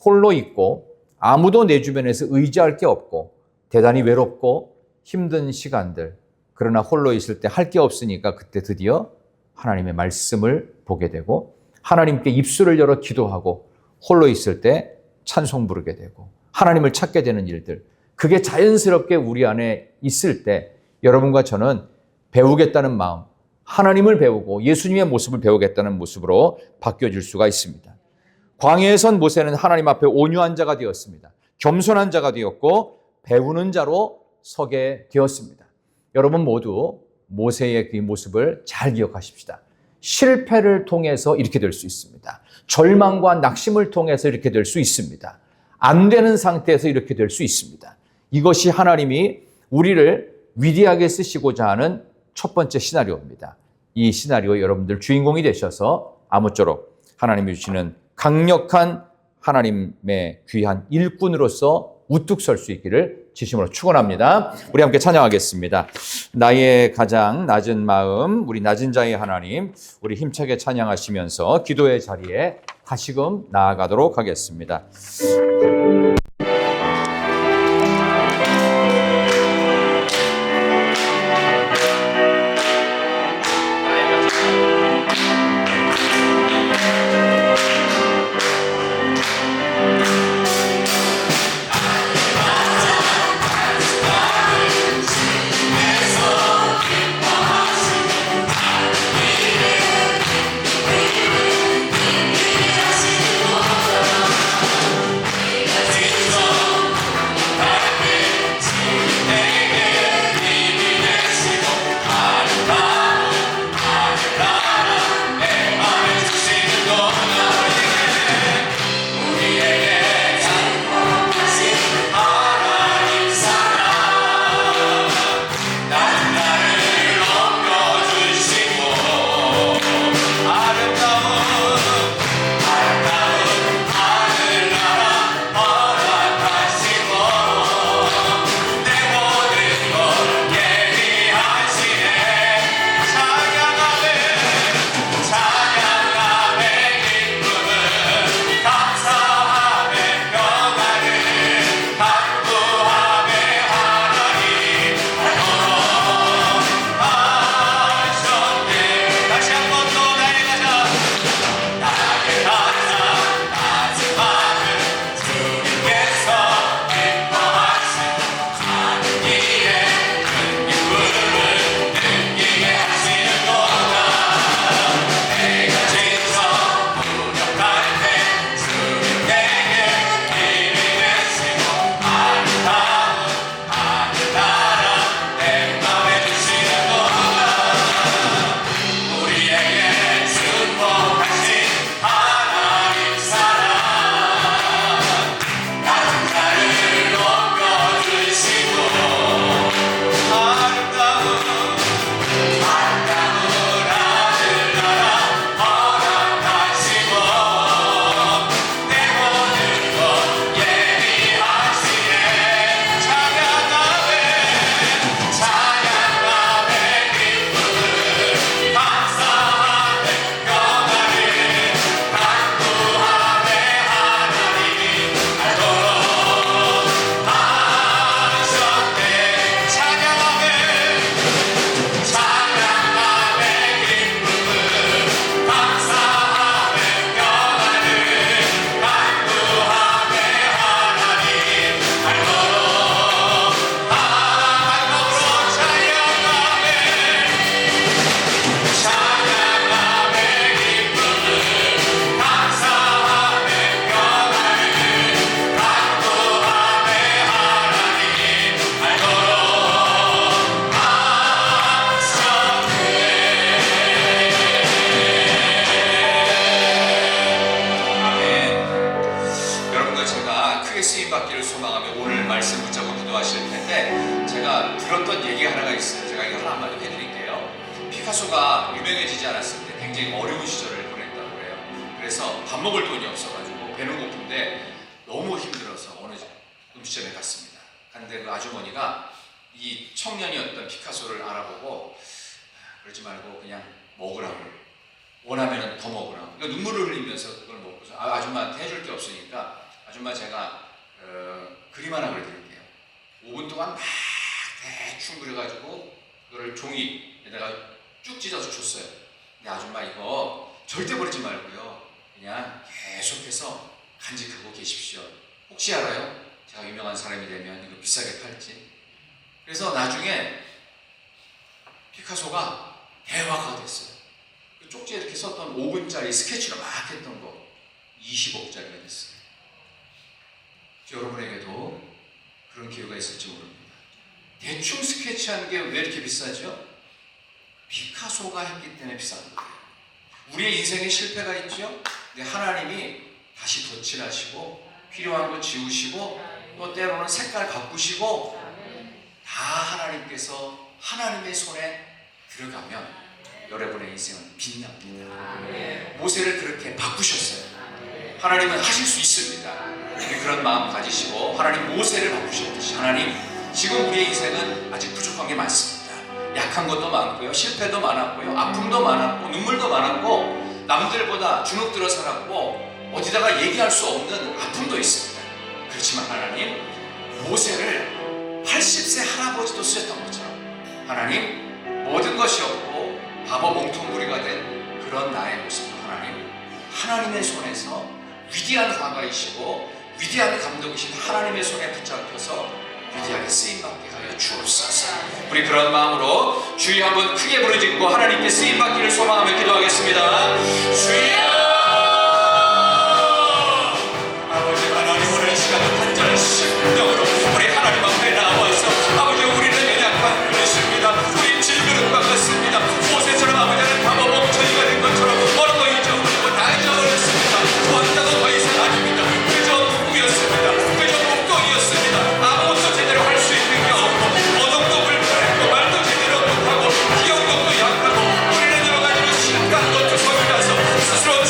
홀로 있고 아무도 내 주변에서 의지할 게 없고 대단히 외롭고 힘든 시간들, 그러나 홀로 있을 때 할 게 없으니까 그때 드디어 하나님의 말씀을 보게 되고 하나님께 입술을 열어 기도하고 홀로 있을 때 찬송 부르게 되고 하나님을 찾게 되는 일들, 그게 자연스럽게 우리 안에 있을 때 여러분과 저는 배우겠다는 마음, 하나님을 배우고 예수님의 모습을 배우겠다는 모습으로 바뀌어질 수가 있습니다. 광야에선 모세는 하나님 앞에 온유한 자가 되었습니다. 겸손한 자가 되었고 배우는 자로 서게 되었습니다. 여러분 모두 모세의 그 모습을 잘 기억하십시다. 실패를 통해서 이렇게 될 수 있습니다. 절망과 낙심을 통해서 이렇게 될 수 있습니다. 안 되는 상태에서 이렇게 될 수 있습니다. 이것이 하나님이 우리를 위대하게 쓰시고자 하는 첫 번째 시나리오입니다. 이 시나리오 여러분들 주인공이 되셔서 아무쪼록 하나님이 주시는 강력한 하나님의 귀한 일꾼으로서 우뚝 설 수 있기를 진심으로 축원합니다. 우리 함께 찬양하겠습니다. 나의 가장 낮은 마음, 우리 낮은 자의 하나님, 우리 힘차게 찬양하시면서 기도의 자리에 다시금 나아가도록 하겠습니다. 피카소가 유명해지지 않았을 때 굉장히 어려운 시절을 보냈다고 해요. 그래서 밥 먹을 돈이 없어가지고 배는 고픈데 너무 힘들어서 어느 음식점에 갔습니다. 갔는데 그 아주머니가 이 청년이었던 피카소를 알아보고 그러지 말고 그냥 먹으라고, 원하면 더 먹으라고. 그러니까 눈물을 흘리면서 그걸 먹고서 아줌마한테 해줄 게 없으니까 아줌마 제가 그림 하나 그려드릴게요. 5분 동안 막 대충 그려가지고 그거를 종이에다가 쭉 찢어서 줬어요. 근데 아줌마 이거 절대 버리지 말고요, 그냥 계속해서 간직하고 계십시오. 혹시 알아요? 제가 유명한 사람이 되면 이거 비싸게 팔지. 그래서 나중에 피카소가 대화가 됐어요. 그 쪽지에 이렇게 썼던 5분짜리 스케치로 막 했던 거 20억짜리가 됐어요. 여러분에게도 그런 기회가 있을지 모릅니다. 대충 스케치하는 게 왜 이렇게 비싸죠? 피카소가 했기 때문에 비싼 거예요. 우리의 인생에 실패가 있죠? 근데 하나님이 다시 덧칠하시고 필요한 거 지우시고 또 때로는 색깔 바꾸시고 다 하나님께서 하나님의 손에 들어가면 여러분의 인생은 빛납니다. 모세를 그렇게 바꾸셨어요. 하나님은 하실 수 있습니다. 그런 마음 가지시고 하나님 모세를 바꾸셨듯이 하나님 지금 우리의 인생은 아직 부족한 게 많습니다. 약한 것도 많고요, 실패도 많았고요, 아픔도 많았고, 눈물도 많았고, 남들보다 주눅들어 살았고, 어디다가 얘기할 수 없는 아픔도 있습니다. 그렇지만 하나님 모세를 80세 할아버지도 쓰셨던 것처럼 하나님 모든 것이 없고 바보 몽통구리가 된 그런 나의 모습도 하나님 하나님의 손에서 위대한 화가이시고 위대한 감독이신 하나님의 손에 붙잡혀서 위대하게 쓰임받게 하여 주옵소서. 우리 그런 마음으로 주여 한번 크게 부르짖고 하나님께 쓰임받기를 소망하며 기도하겠습니다. 주여, 아버지 하나님, 오늘 시간을 간절한 심령으로 우리 하나님 앞에 나와서 아버지 우리는 연약한 그릇입니다. 우리 질그릇과 같습니다. 모세처럼 아버지는 바보 멍청이가 된 것처럼 어느 거 잊어버리고 다 잊어버렸습니다. 원자도 더 이상 아닙니다. 그저 꿈이었습니다. 그저 목동이었습니다. 아무것도 제대로 할 수 있는 게 없고 어동도 불편했고 말도 제대로 못하고 기억력도 약하고 우리는 여러 가지로 심각한 것도 서울가서 스스로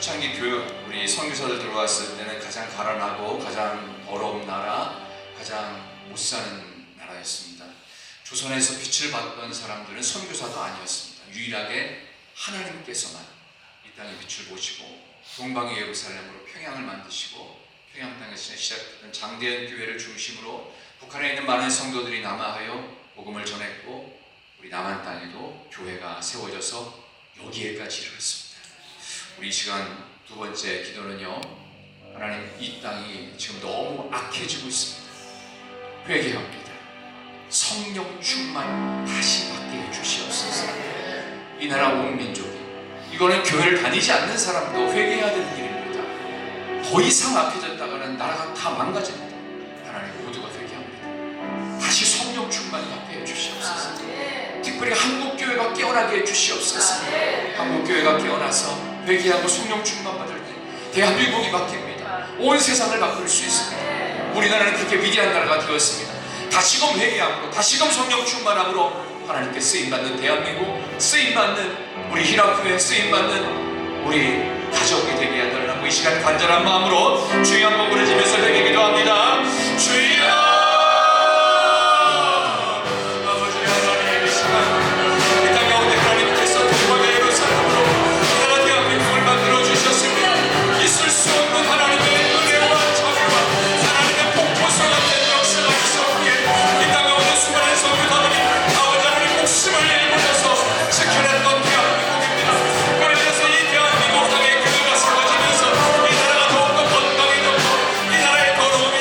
초창기 교육 우리 선교사들 들어왔을 때는 가장 가난하고 가장 어려운 나라, 가장 못 사는 나라였습니다. 조선에서 빛을 받던 사람들은 선교사도 아니었습니다. 유일하게 하나님께서만 이 땅에 빛을 보시고 동방의 예루살렘으로 평양을 만드시고 평양 땅에서 시작했던 장대현 교회를 중심으로 북한에 있는 많은 성도들이 남하하여 복음을 전했고 우리 남한 땅에도 교회가 세워져서 여기에까지 이르렀습니다. 우리 이 시간 두 번째 기도는요, 하나님 이 땅이 지금 너무 악해지고 있습니다. 회개합니다. 성령 충만 다시 받게 해주시옵소서. 이 나라 온 민족이, 이거는 교회를 다니지 않는 사람도 회개해야 되는 일입니다. 더 이상 악해졌다가는 나라가 다 망가집니다. 하나님 모두가 회개합니다. 다시 성령 충만 받게 해주시옵소서. 특별히 한국교회가 깨어나게 해주시옵소서. 한국교회가 깨어나서 회개하고 성령 충만 받을 때 대한민국이 바뀝니다. 온 세상을 바꿀 수 있습니다. 우리나라는 그렇게 위대한 나라가 되었습니다. 다시금 회개함으로, 다시금 성령 충만함으로 하나님께 쓰임받는 대한민국, 쓰임받는 우리 희락교회, 쓰임받는 우리 가족이 되게 해달라고 이 시간 간절한 마음으로 주여 한번 부르짖으면서 회개 기도합니다. 주여! 이 나라의 더러움이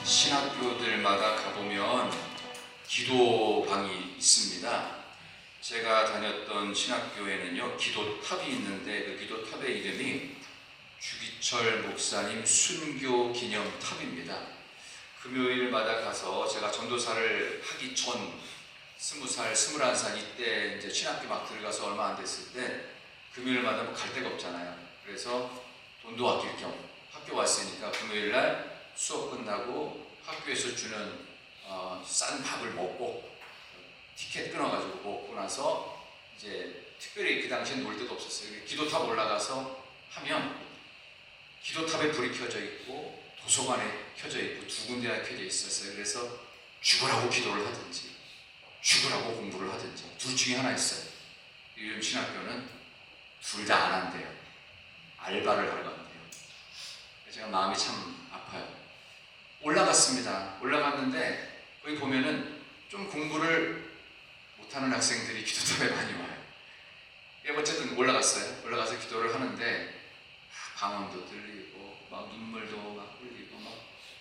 신학교들마다 가보면 기도방이 있습니다. 제가 다녔던 신학교에는요, 기도탑이 있는데 그 기도탑의 이름이 주기철 목사님 순교 기념탑입니다. 금요일마다 가서 제가 전도사를 하기 전 20살, 21살 이때 이제 신학교 막 들어가서 얼마 안 됐을 때 금요일마다 뭐 갈 데가 없잖아요. 그래서 돈도 아낄 겸 학교 왔으니까 금요일날 수업 끝나고 학교에서 주는 싼 밥을 먹고 티켓 끊어가지고 먹고 나서 이제 특별히 그 당시엔 놀 데도 없었어요. 기도탑 올라가서 하면 기도탑에 불이 켜져 있고 도서관에 켜져 있고 두 군데나 켜져 있었어요. 그래서 죽으라고 기도를 하든지 죽으라고 공부를 하든지 둘 중에 하나 있어요. 요즘 신학교는 둘 다 안 한대요. 알바를 하러 간대요. 제가 마음이 참 아파요. 올라갔습니다. 올라갔는데 거기 보면은 좀 공부를 못하는 학생들이 기도탑에 많이 와요. 어쨌든 올라갔어요. 올라가서 기도를 하는데 방언도 들리고 막 눈물도 막 흘리고 막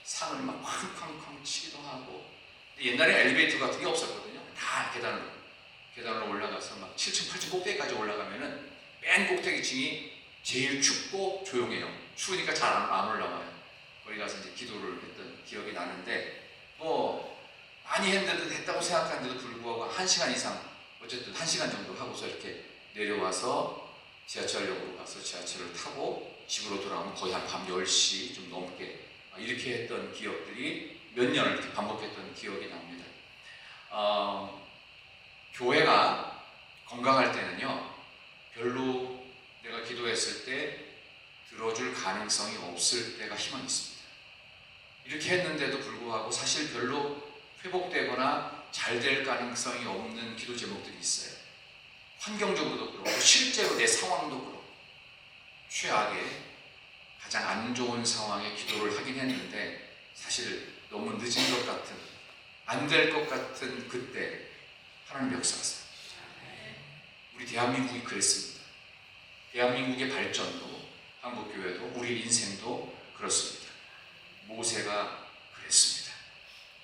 산을 막 쾅쾅쾅 치기도 하고. 옛날에 엘리베이터 같은 게 없었거든요. 다 계단으로 올라가서 막 7층, 8층 꼭대기까지 올라가면은 맨 꼭대기층이 제일 춥고 조용해요. 추우니까 잘 안 올라와요. 거기 가서 이제 기도를 했던 기억이 나는데 뭐 많이 했다고 생각하는데도 불구하고 1시간 이상 어쨌든 1시간 정도 하고서 이렇게 내려와서 지하철역으로 가서 지하철을 타고 집으로 돌아오면 거의 한 밤 10시 좀 넘게 이렇게 했던 기억들이 몇 년을 이렇게 반복했던 기억이 납니다. 교회가 건강할 때는요, 별로 내가 기도했을 때 들어줄 가능성이 없을 때가 희망이 있습니다. 이렇게 했는데도 불구하고 사실 별로 회복되거나 잘 될 가능성이 없는 기도 제목들이 있어요. 환경적으로도 그렇고 실제로 내 상황도 그렇고 최악의 가장 안 좋은 상황에 기도를 하긴 했는데 사실 너무 늦은 것 같은 안 될 것 같은 그때 하나님 역사하세요. 우리 대한민국이 그랬습니다. 대한민국의 발전도 한국교회도 우리 인생도 그렇습니다. 모세가 그랬습니다.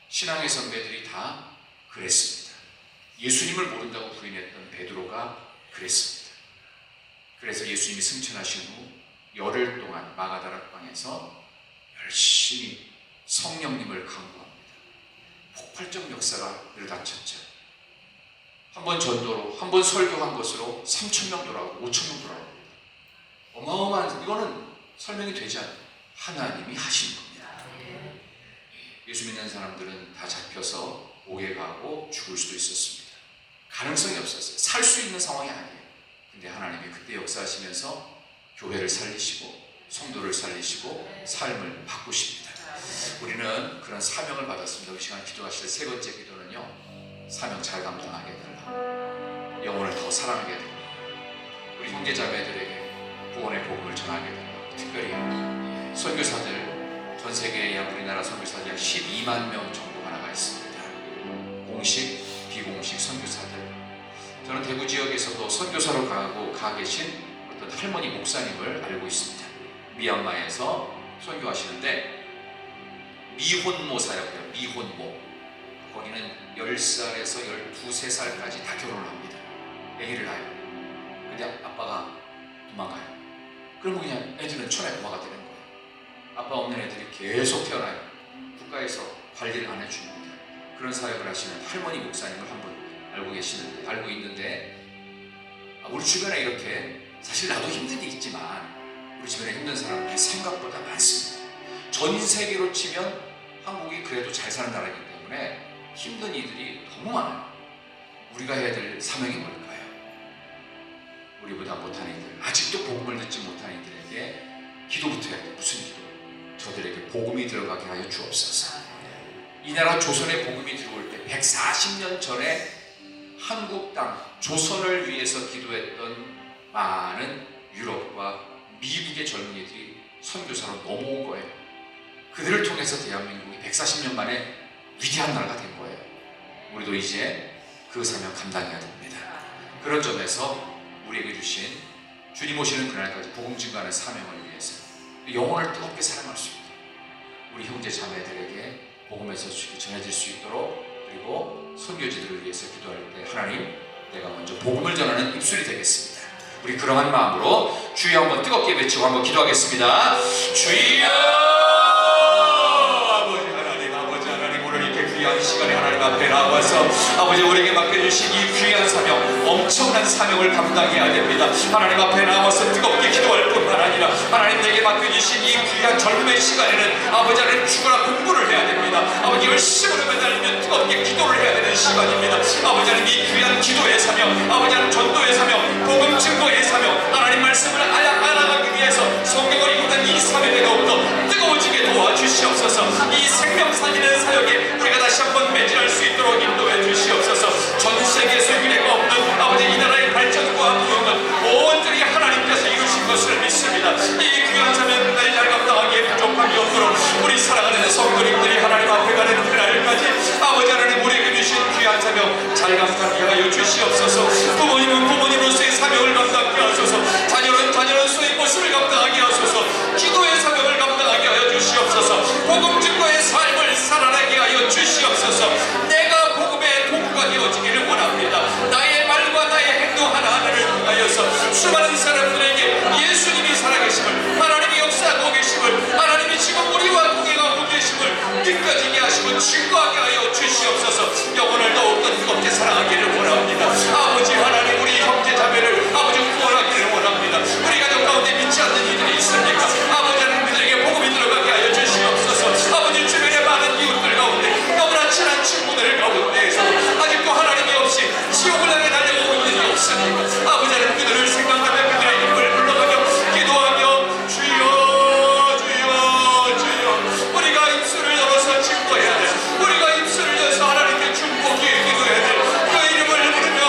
신앙의 선배들이 다 그랬습니다. 예수님을 모른다고 부인했던 베드로가 그랬습니다. 그래서 예수님이 승천하신 후 열흘 동안 마가다락방에서 열심히 성령님을 강구합니다. 폭발적 역사가 일어닥쳤죠. 한 번 전도로, 한 번 설교한 것으로 3,000명 돌아오고 5,000명 돌아옵니다. 어마어마한, 이거는 설명이 되지 않아요. 하나님이 하신 겁니다. 예수 믿는 사람들은 다 잡혀서 옥에 가고 죽을 수도 있었습니다. 가능성이 없었어요. 살 수 있는 상황이 아니에요. 근데 하나님이 그때 역사하시면서 교회를 살리시고 성도를 살리시고 삶을 바꾸십니다. 우리는 그런 사명을 받았습니다. 이 시간 기도하실 때 세 번째 기도는요, 사명 잘 감당하게 해달라, 영혼을 더 사랑하게 해달라, 우리 형제자매들에게 구원의 복음을 전하게 해달라. 특별히 선교사들, 전 세계에 약 우리나라 선교사들 약 12만 명 정도가 나가 있습니다. 공식, 비공식 선교사들. 저는 대구 지역에서도 선교사로 가 계신 어떤 할머니 목사님을 알고 있습니다. 미얀마에서 선교하시는데 미혼모사였고요. 미혼모. 거기는 10살에서 12, 3살까지 다 결혼을 합니다. 아기를 낳아요. 근데 아빠가 도망가요. 그러면 그냥 애들은 천에 도마가 되는 거예요. 아빠 없는 애들이 계속 태어나요. 국가에서 관리를 안 해줍니다. 그런 사역을 하시는 할머니 목사님을 한 분 알고 있는데 우리 주변에 이렇게 사실 나도 힘든 게 있지만 우리 주변에 힘든 사람들이 생각보다 많습니다. 전 세계로 치면 한국이 그래도 잘 사는 나라이기 때문에 힘든 이들이 너무 많아요. 우리가 해야 될 사명이 뭘까요? 우리보다 못한 이들, 아직도 복음을 듣지 못한 이들에게 기도부터 해야 돼요. 무슨 기도? 저들에게 복음이 들어가게 하여 주옵소서. 이 나라 조선에 복음이 들어올 때 140년 전에 한국 땅 조선을 위해서 기도했던 많은 유럽과 미국의 젊은이들이 선교사로 넘어온 거예요. 그들을 통해서 대한민국이 140년 만에 위대한 나라가 된 거예요. 우리도 이제 그 사명 감당해야 됩니다. 그런 점에서 우리에게 주신 주님 오시는 그날까지 복음 증거하는 사명을 위해서 영혼을 뜨겁게 사랑할 수 있도록 우리 형제 자매들에게 통해서 전해질 수 있도록, 그리고 선교지들을 위해서 기도할 때 하나님, 내가 먼저 복음을 전하는 입술이 되겠습니다. 우리 그러한 마음으로 주여 한번 뜨겁게 외치고 한번 기도하겠습니다. 주여! 아버지 하나님, 오늘 이렇게 귀한 시간에 하나님 앞에 나와서 아버지 우리에게 맡겨주신 이 귀한 사명, 엄청난 사명을 감당해야 됩니다. 하나님 앞에 나와서 뜨겁게 기도할 뿐만 아니라 하나님 내게 맡겨주신 이 귀한 젊음의 시간에는 아버지 하나님 죽어라 공부를 해야 됩니다. 아버지 열심으로 매달리며 뜨겁게 기도를 해야 되는 시간입니다. 아버지 하나님 이 귀한 기도의 사명, 아버지 하나님 전도의 사명, 복음 증거의 사명, 하나님 말씀을 알아가기 위해서 성경을 읽는 이 사명에 더욱더 뜨거워지게 도와주시옵소서. 이 생명 살리는 사역에 우리가 다시 한번 매진할 수 있도록 인도해 주시옵소서. 전 세계에서 유례가 없는 아버지 이 나라의 발전과 부흥은 온전히 하나님께서 이루신 것을 믿습니다. 이 귀한 사명을 잘 감당하기에 부족함이 없도록 우리 사랑하는 성도님들이 하나님 앞에 가는 그날까지 아버지 하나님 우리에게 주신 귀한 사명 잘 감당하게 하여 주시옵소서. 부모님은 부모님으로서의 사명을 감당하게 하소서. 자녀는 자녀로서의 모습을 감당하게 하소서. 기도의 사명을 감당하게 하여 주시옵소서. 복음 증거의 삶을 살아내게 하여 주시옵소서. 내가 복음의 도구가 되어지기를 원합니다. 나의 말과 나의 행동 하나하나를 통하여서 수많은 사람들에게 예수님이 살아계심을, 하나님이 역사하고 계심을, 하나님이 지금 우리와 동행하고 계심을 느껴지게 하시고 증거하게 하여 주시옵소서. 영혼을 더욱더 뜨겁게 사랑하기를 원합니다. 아버지 하나님, 우리 형제 자매를 아버지 구원하기를 원합니다. 우리 가족 가운데 믿지 않는 이들이 있습니까? 아버지 하나님, 그들에게 복음이 들어가게 하여 주시옵소서. 아버지 주변의 많은 이웃들 가운데, 너무나 친한 친구들 가운데에서 아직도 하나님이 없이 지옥을 향해 달려오고 있는 이 없습니까? 아버지 하나님, 그들을 생각하며 그들의 이름을 불러가며 기도하며 주여 주여 주여, 우리가 입술을 열어서 증거해야 돼. 우리가 입술을 열어서 하나님께 중보기에 기도해야 돼. 그 이름을 부르며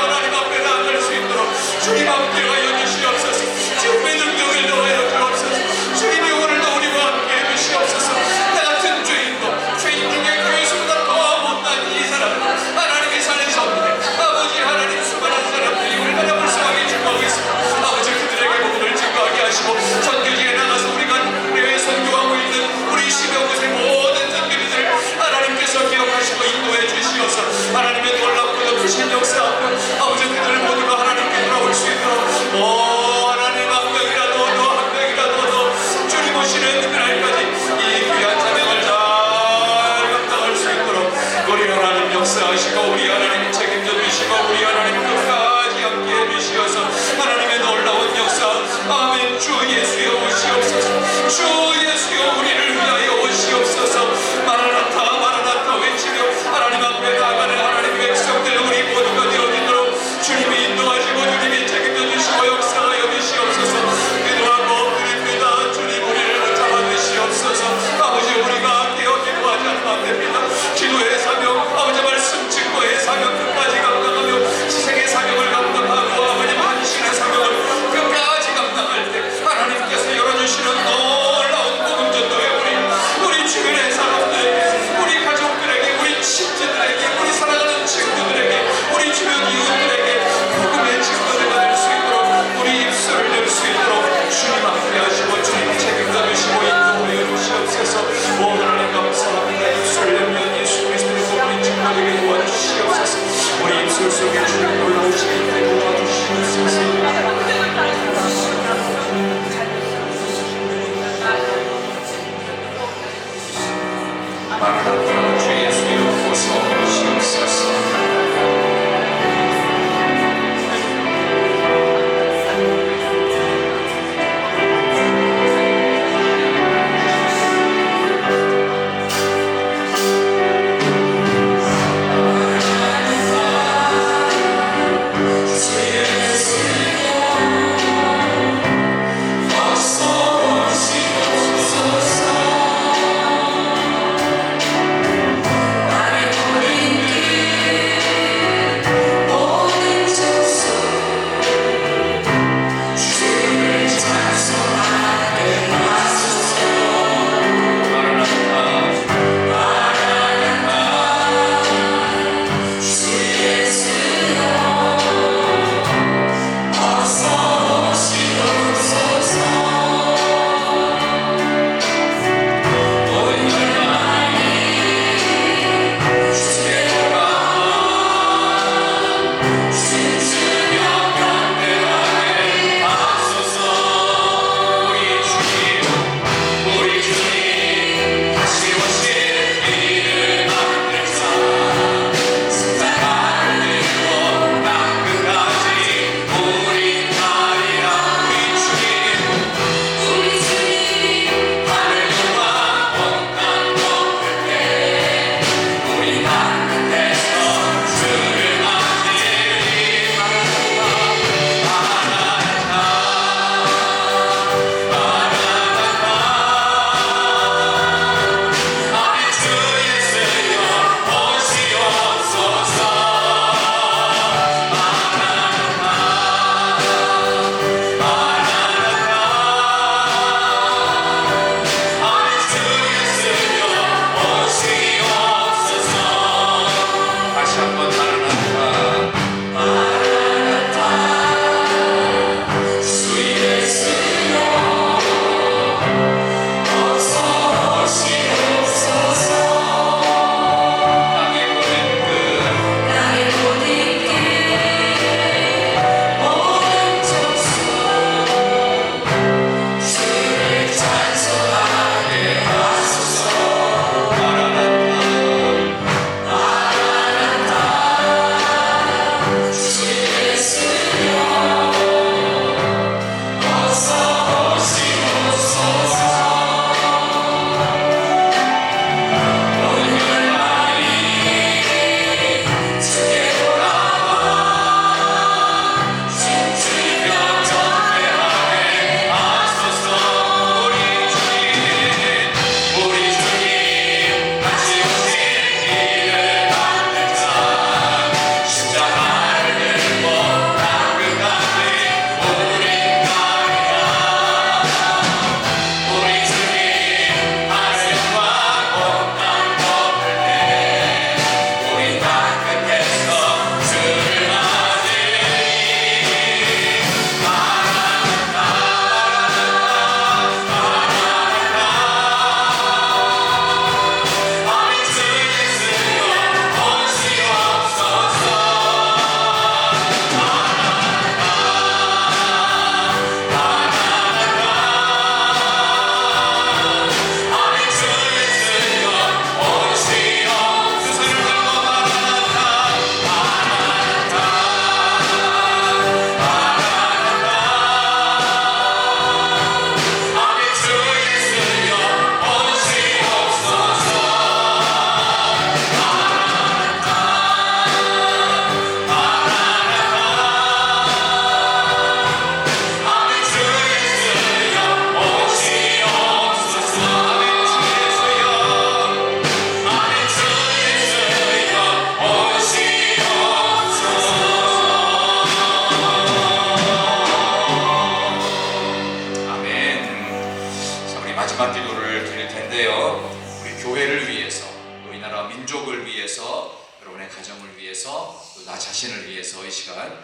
여러분의 가정을 위해서 또 나 자신을 위해서 이 시간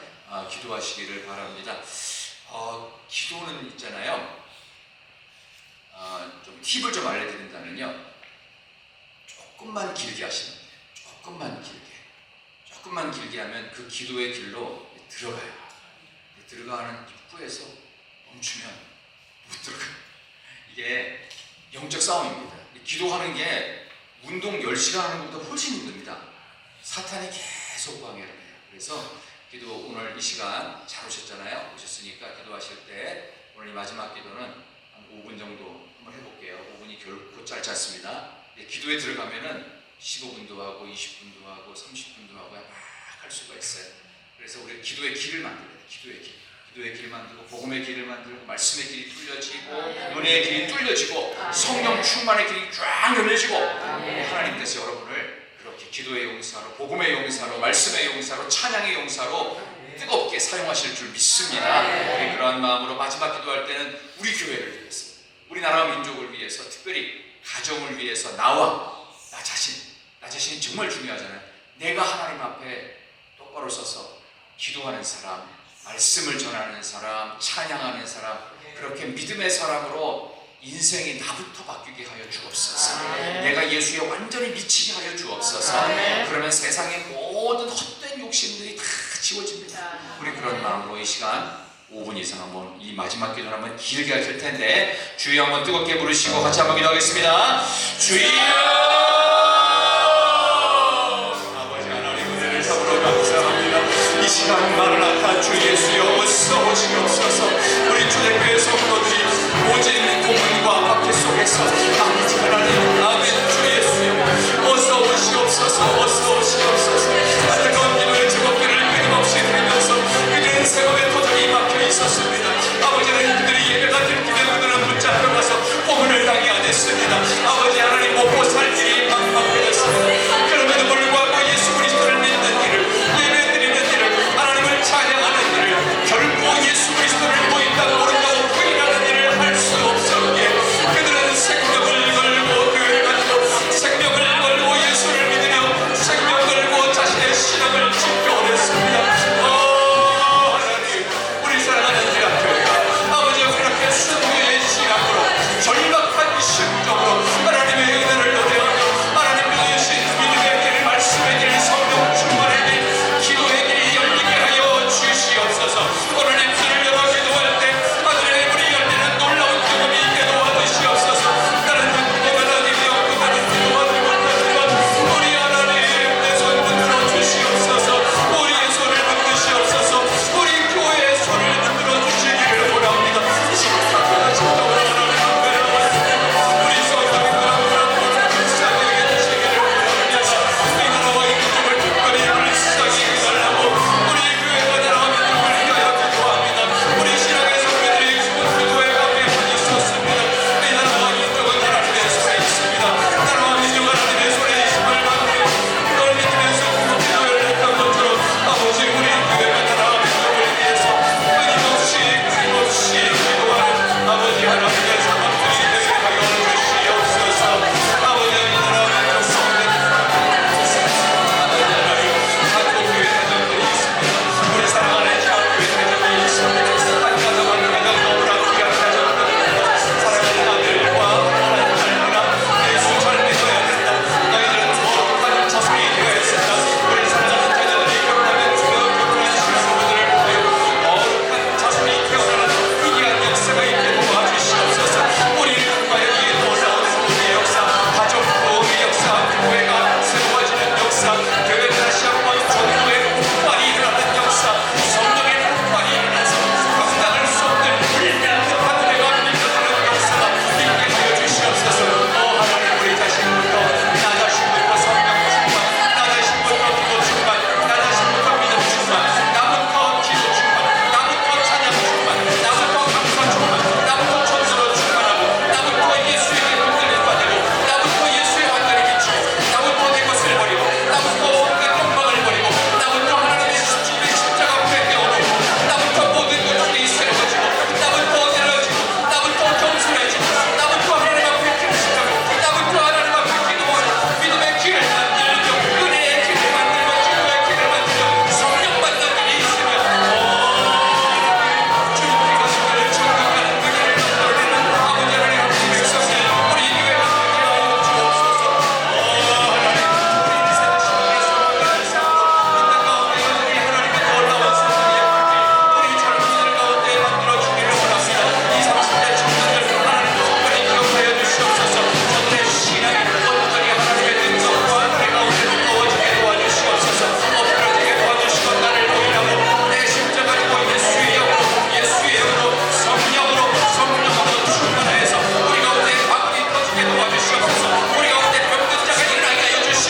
기도하시기를 바랍니다. 기도는 있잖아요. 좀 팁을 좀 알려드린다면요. 조금만 길게 하시면 돼요. 조금만 길게 하면 그 기도의 길로 들어가요. 들어가는 입구에서 멈추면 못 들어가요. 이게 영적 싸움입니다. 기도하는 게 운동 10시간 하는 것보다 훨씬 힘듭니다. 사탄이 계속 방해를 해요. 그래서 기도 오늘 이 시간 잘 오셨잖아요. 오셨으니까 기도하실 때 오늘 이 마지막 기도는 한 5분 정도 한번 해볼게요. 5분이 결코 짧지 않습니다. 기도에 들어가면은 15분도 하고 20분도 하고 30분도 하고 막 할 수가 있어요. 그래서 우리 기도의 길을 만들어야 돼요. 기도의 길 만들고 복음의 길을 만들고 말씀의 길이 뚫려지고 은혜의 길이 뚫려지고 성령 충만의 길이 쫙 열려지고 하나님께서 여러분을 그렇게 기도의 용사로 복음의 용사로 말씀의 용사로 찬양의 용사로 뜨겁게 사용하실 줄 믿습니다. 우리 그러한 마음으로 마지막 기도할 때는 우리 교회를 위해서 우리나라 민족을 위해서 특별히 가정을 위해서 나와 나 자신이 정말 중요하잖아요. 내가 하나님 앞에 똑바로 서서 기도하는 사람, 말씀을 전하는 사람, 찬양하는 사람, 그렇게 믿음의 사람으로 인생이 나부터 바뀌게 하여 주옵소서. 내가 예수에 완전히 미치게 하여 주옵소서. 그러면 세상의 모든 헛된 욕심들이 다 지워집니다. 우리 그런 마음으로 이 시간 5분 이상 한번 이 마지막 기도를 한번 길게 하실 텐데 주여 한번 뜨겁게 부르시고 같이 한번 기도하겠습니다. 주여! 이 시간 마라나타 주 예수여 어서 오시옵소서. 우리 초대교회 성도들이 모진 고문과 박해 속에서 아버지 하나님 아멘 주 예수여 어서 오시옵소서. 뜨거운 기도의 제목들을 끊임없이 들으면서 그들은 생업의 도둑이 막혀 있었습니다. 아버지는 그들이 예배가 드릴 기대 그들은 붙잡혀 가서 고문을 당해야 됐습니다. 아버지 하나님 먹고 살 길이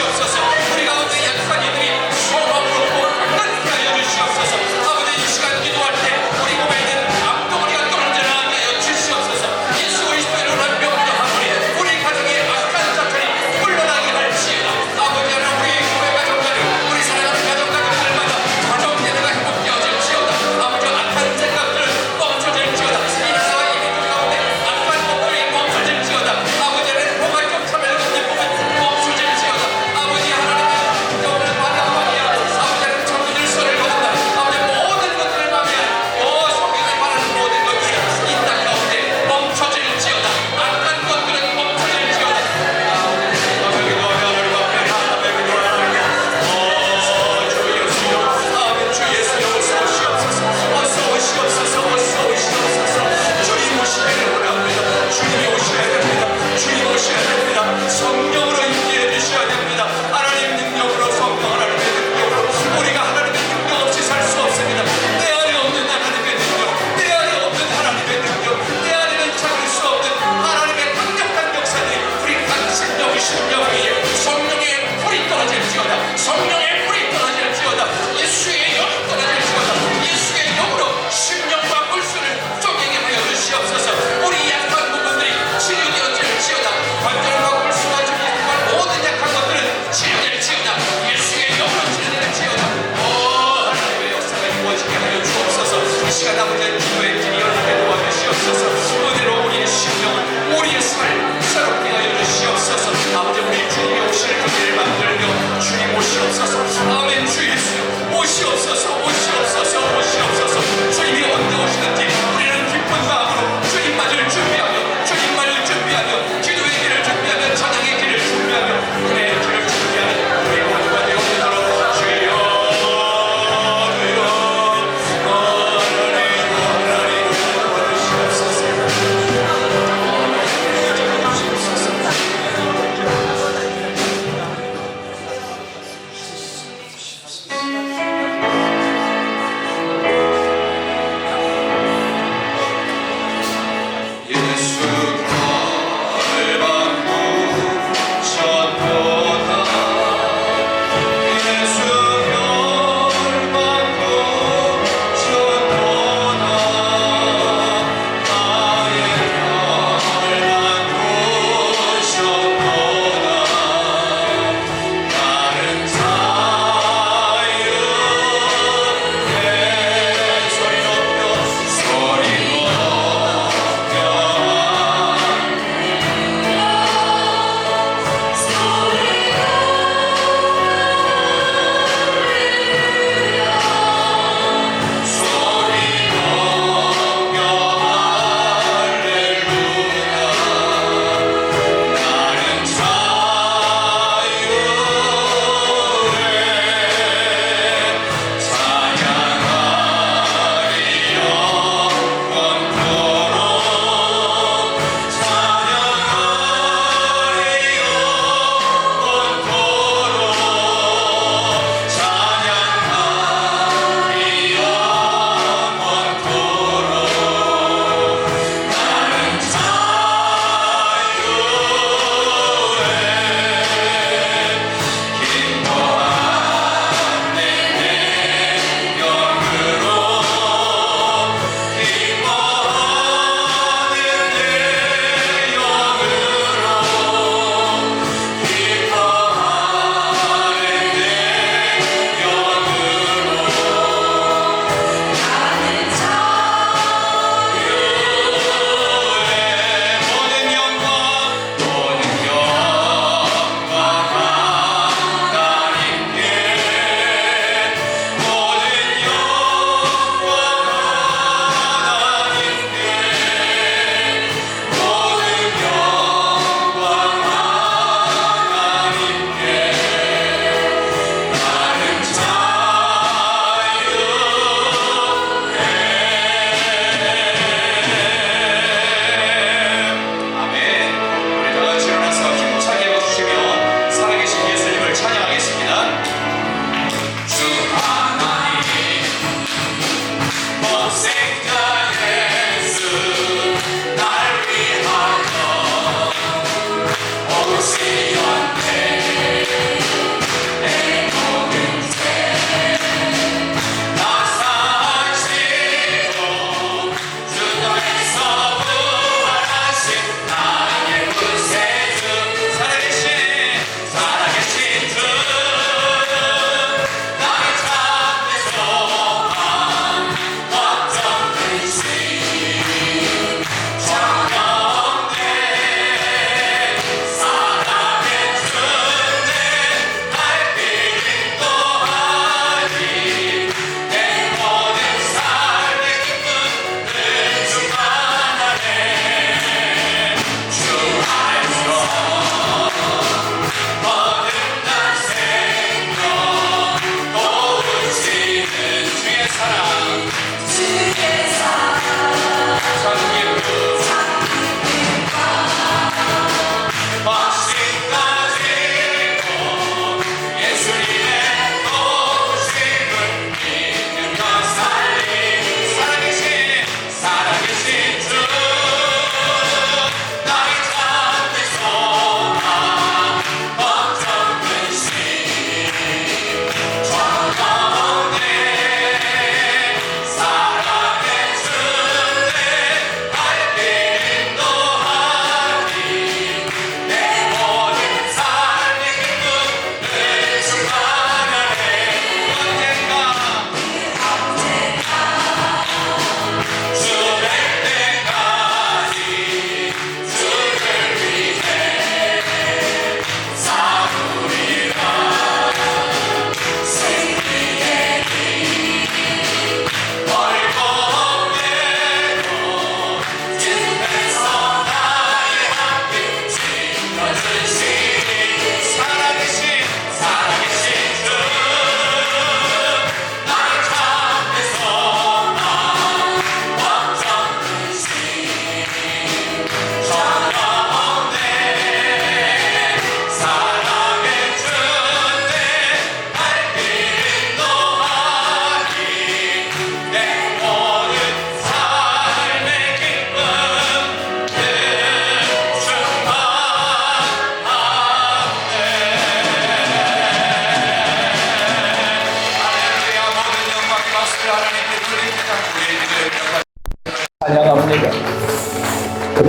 주시옵소서. 우리 가운데 약한 이들이 시험함으로 강건케 하여 주시옵소서. 아버지 이 시간 기도할 때 우리 몸에 있는 암덩어리가 떨어져 나가게 하여 주시옵소서. 예수 그리스도의 이름으로 명령하오니 우리 가정에 악한 사탄이 물러나게 할지어다. 아버지 하나님 우리 교회 가정들 우리 사랑하는 가정들마다 가정 예배가 회복되어질지어다. 아버지 악한 생각들은 멈춰질지어다. 이 나라와 이 민족 가운데 악한 법들이 멈춰질지어다. 아버지 하나님 포괄적 차별을 멈춰질지어다. 아버지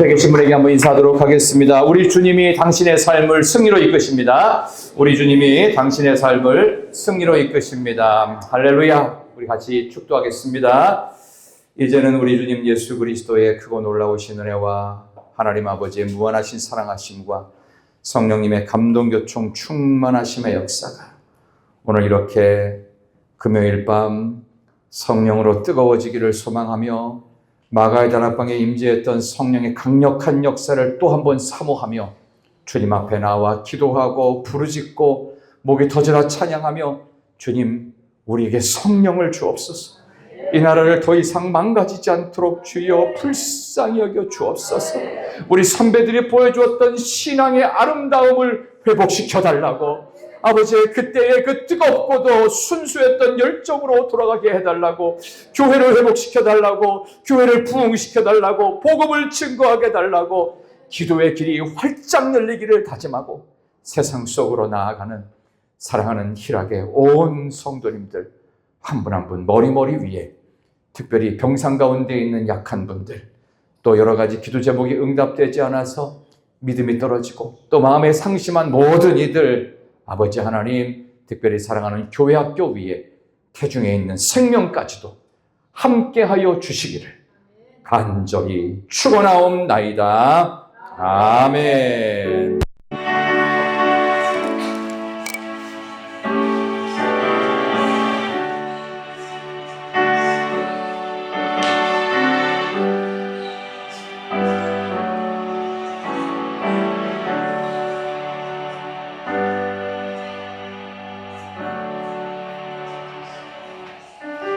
옆에 계신 분에게 한번 인사하도록 하겠습니다. 우리 주님이 당신의 삶을 승리로 이끄십니다. 우리 주님이 당신의 삶을 승리로 이끄십니다. 할렐루야. 우리 같이 축도하겠습니다. 이제는 우리 주님 예수 그리스도의 크고 놀라우신 은혜와 하나님 아버지의 무한하신 사랑하심과 성령님의 감동교총 충만하심의 역사가 오늘 이렇게 금요일 밤 성령으로 뜨거워지기를 소망하며 마가의 다락방에 임재했던 성령의 강력한 역사를 또 한 번 사모하며 주님 앞에 나와 기도하고 부르짖고 목이 터져라 찬양하며 주님 우리에게 성령을 주옵소서. 이 나라를 더 이상 망가지지 않도록 주여 불쌍히 여겨 주옵소서. 우리 선배들이 보여주었던 신앙의 아름다움을 회복시켜 달라고, 아버지의 그때의 그 뜨겁고도 순수했던 열정으로 돌아가게 해달라고, 교회를 회복시켜 달라고, 교회를 부흥시켜 달라고, 복음을 증거하게 해달라고, 기도의 길이 활짝 열리기를 다짐하고 세상 속으로 나아가는 사랑하는 희락의 온 성도님들 한 분 한 분 머리 위에, 특별히 병상 가운데 있는 약한 분들, 또 여러 가지 기도 제목이 응답되지 않아서 믿음이 떨어지고 또 마음에 상심한 모든 이들, 아버지 하나님 특별히 사랑하는 교회 학교 위에 태중에 있는 생명까지도 함께하여 주시기를 간절히 축원하옵나이다. 아멘.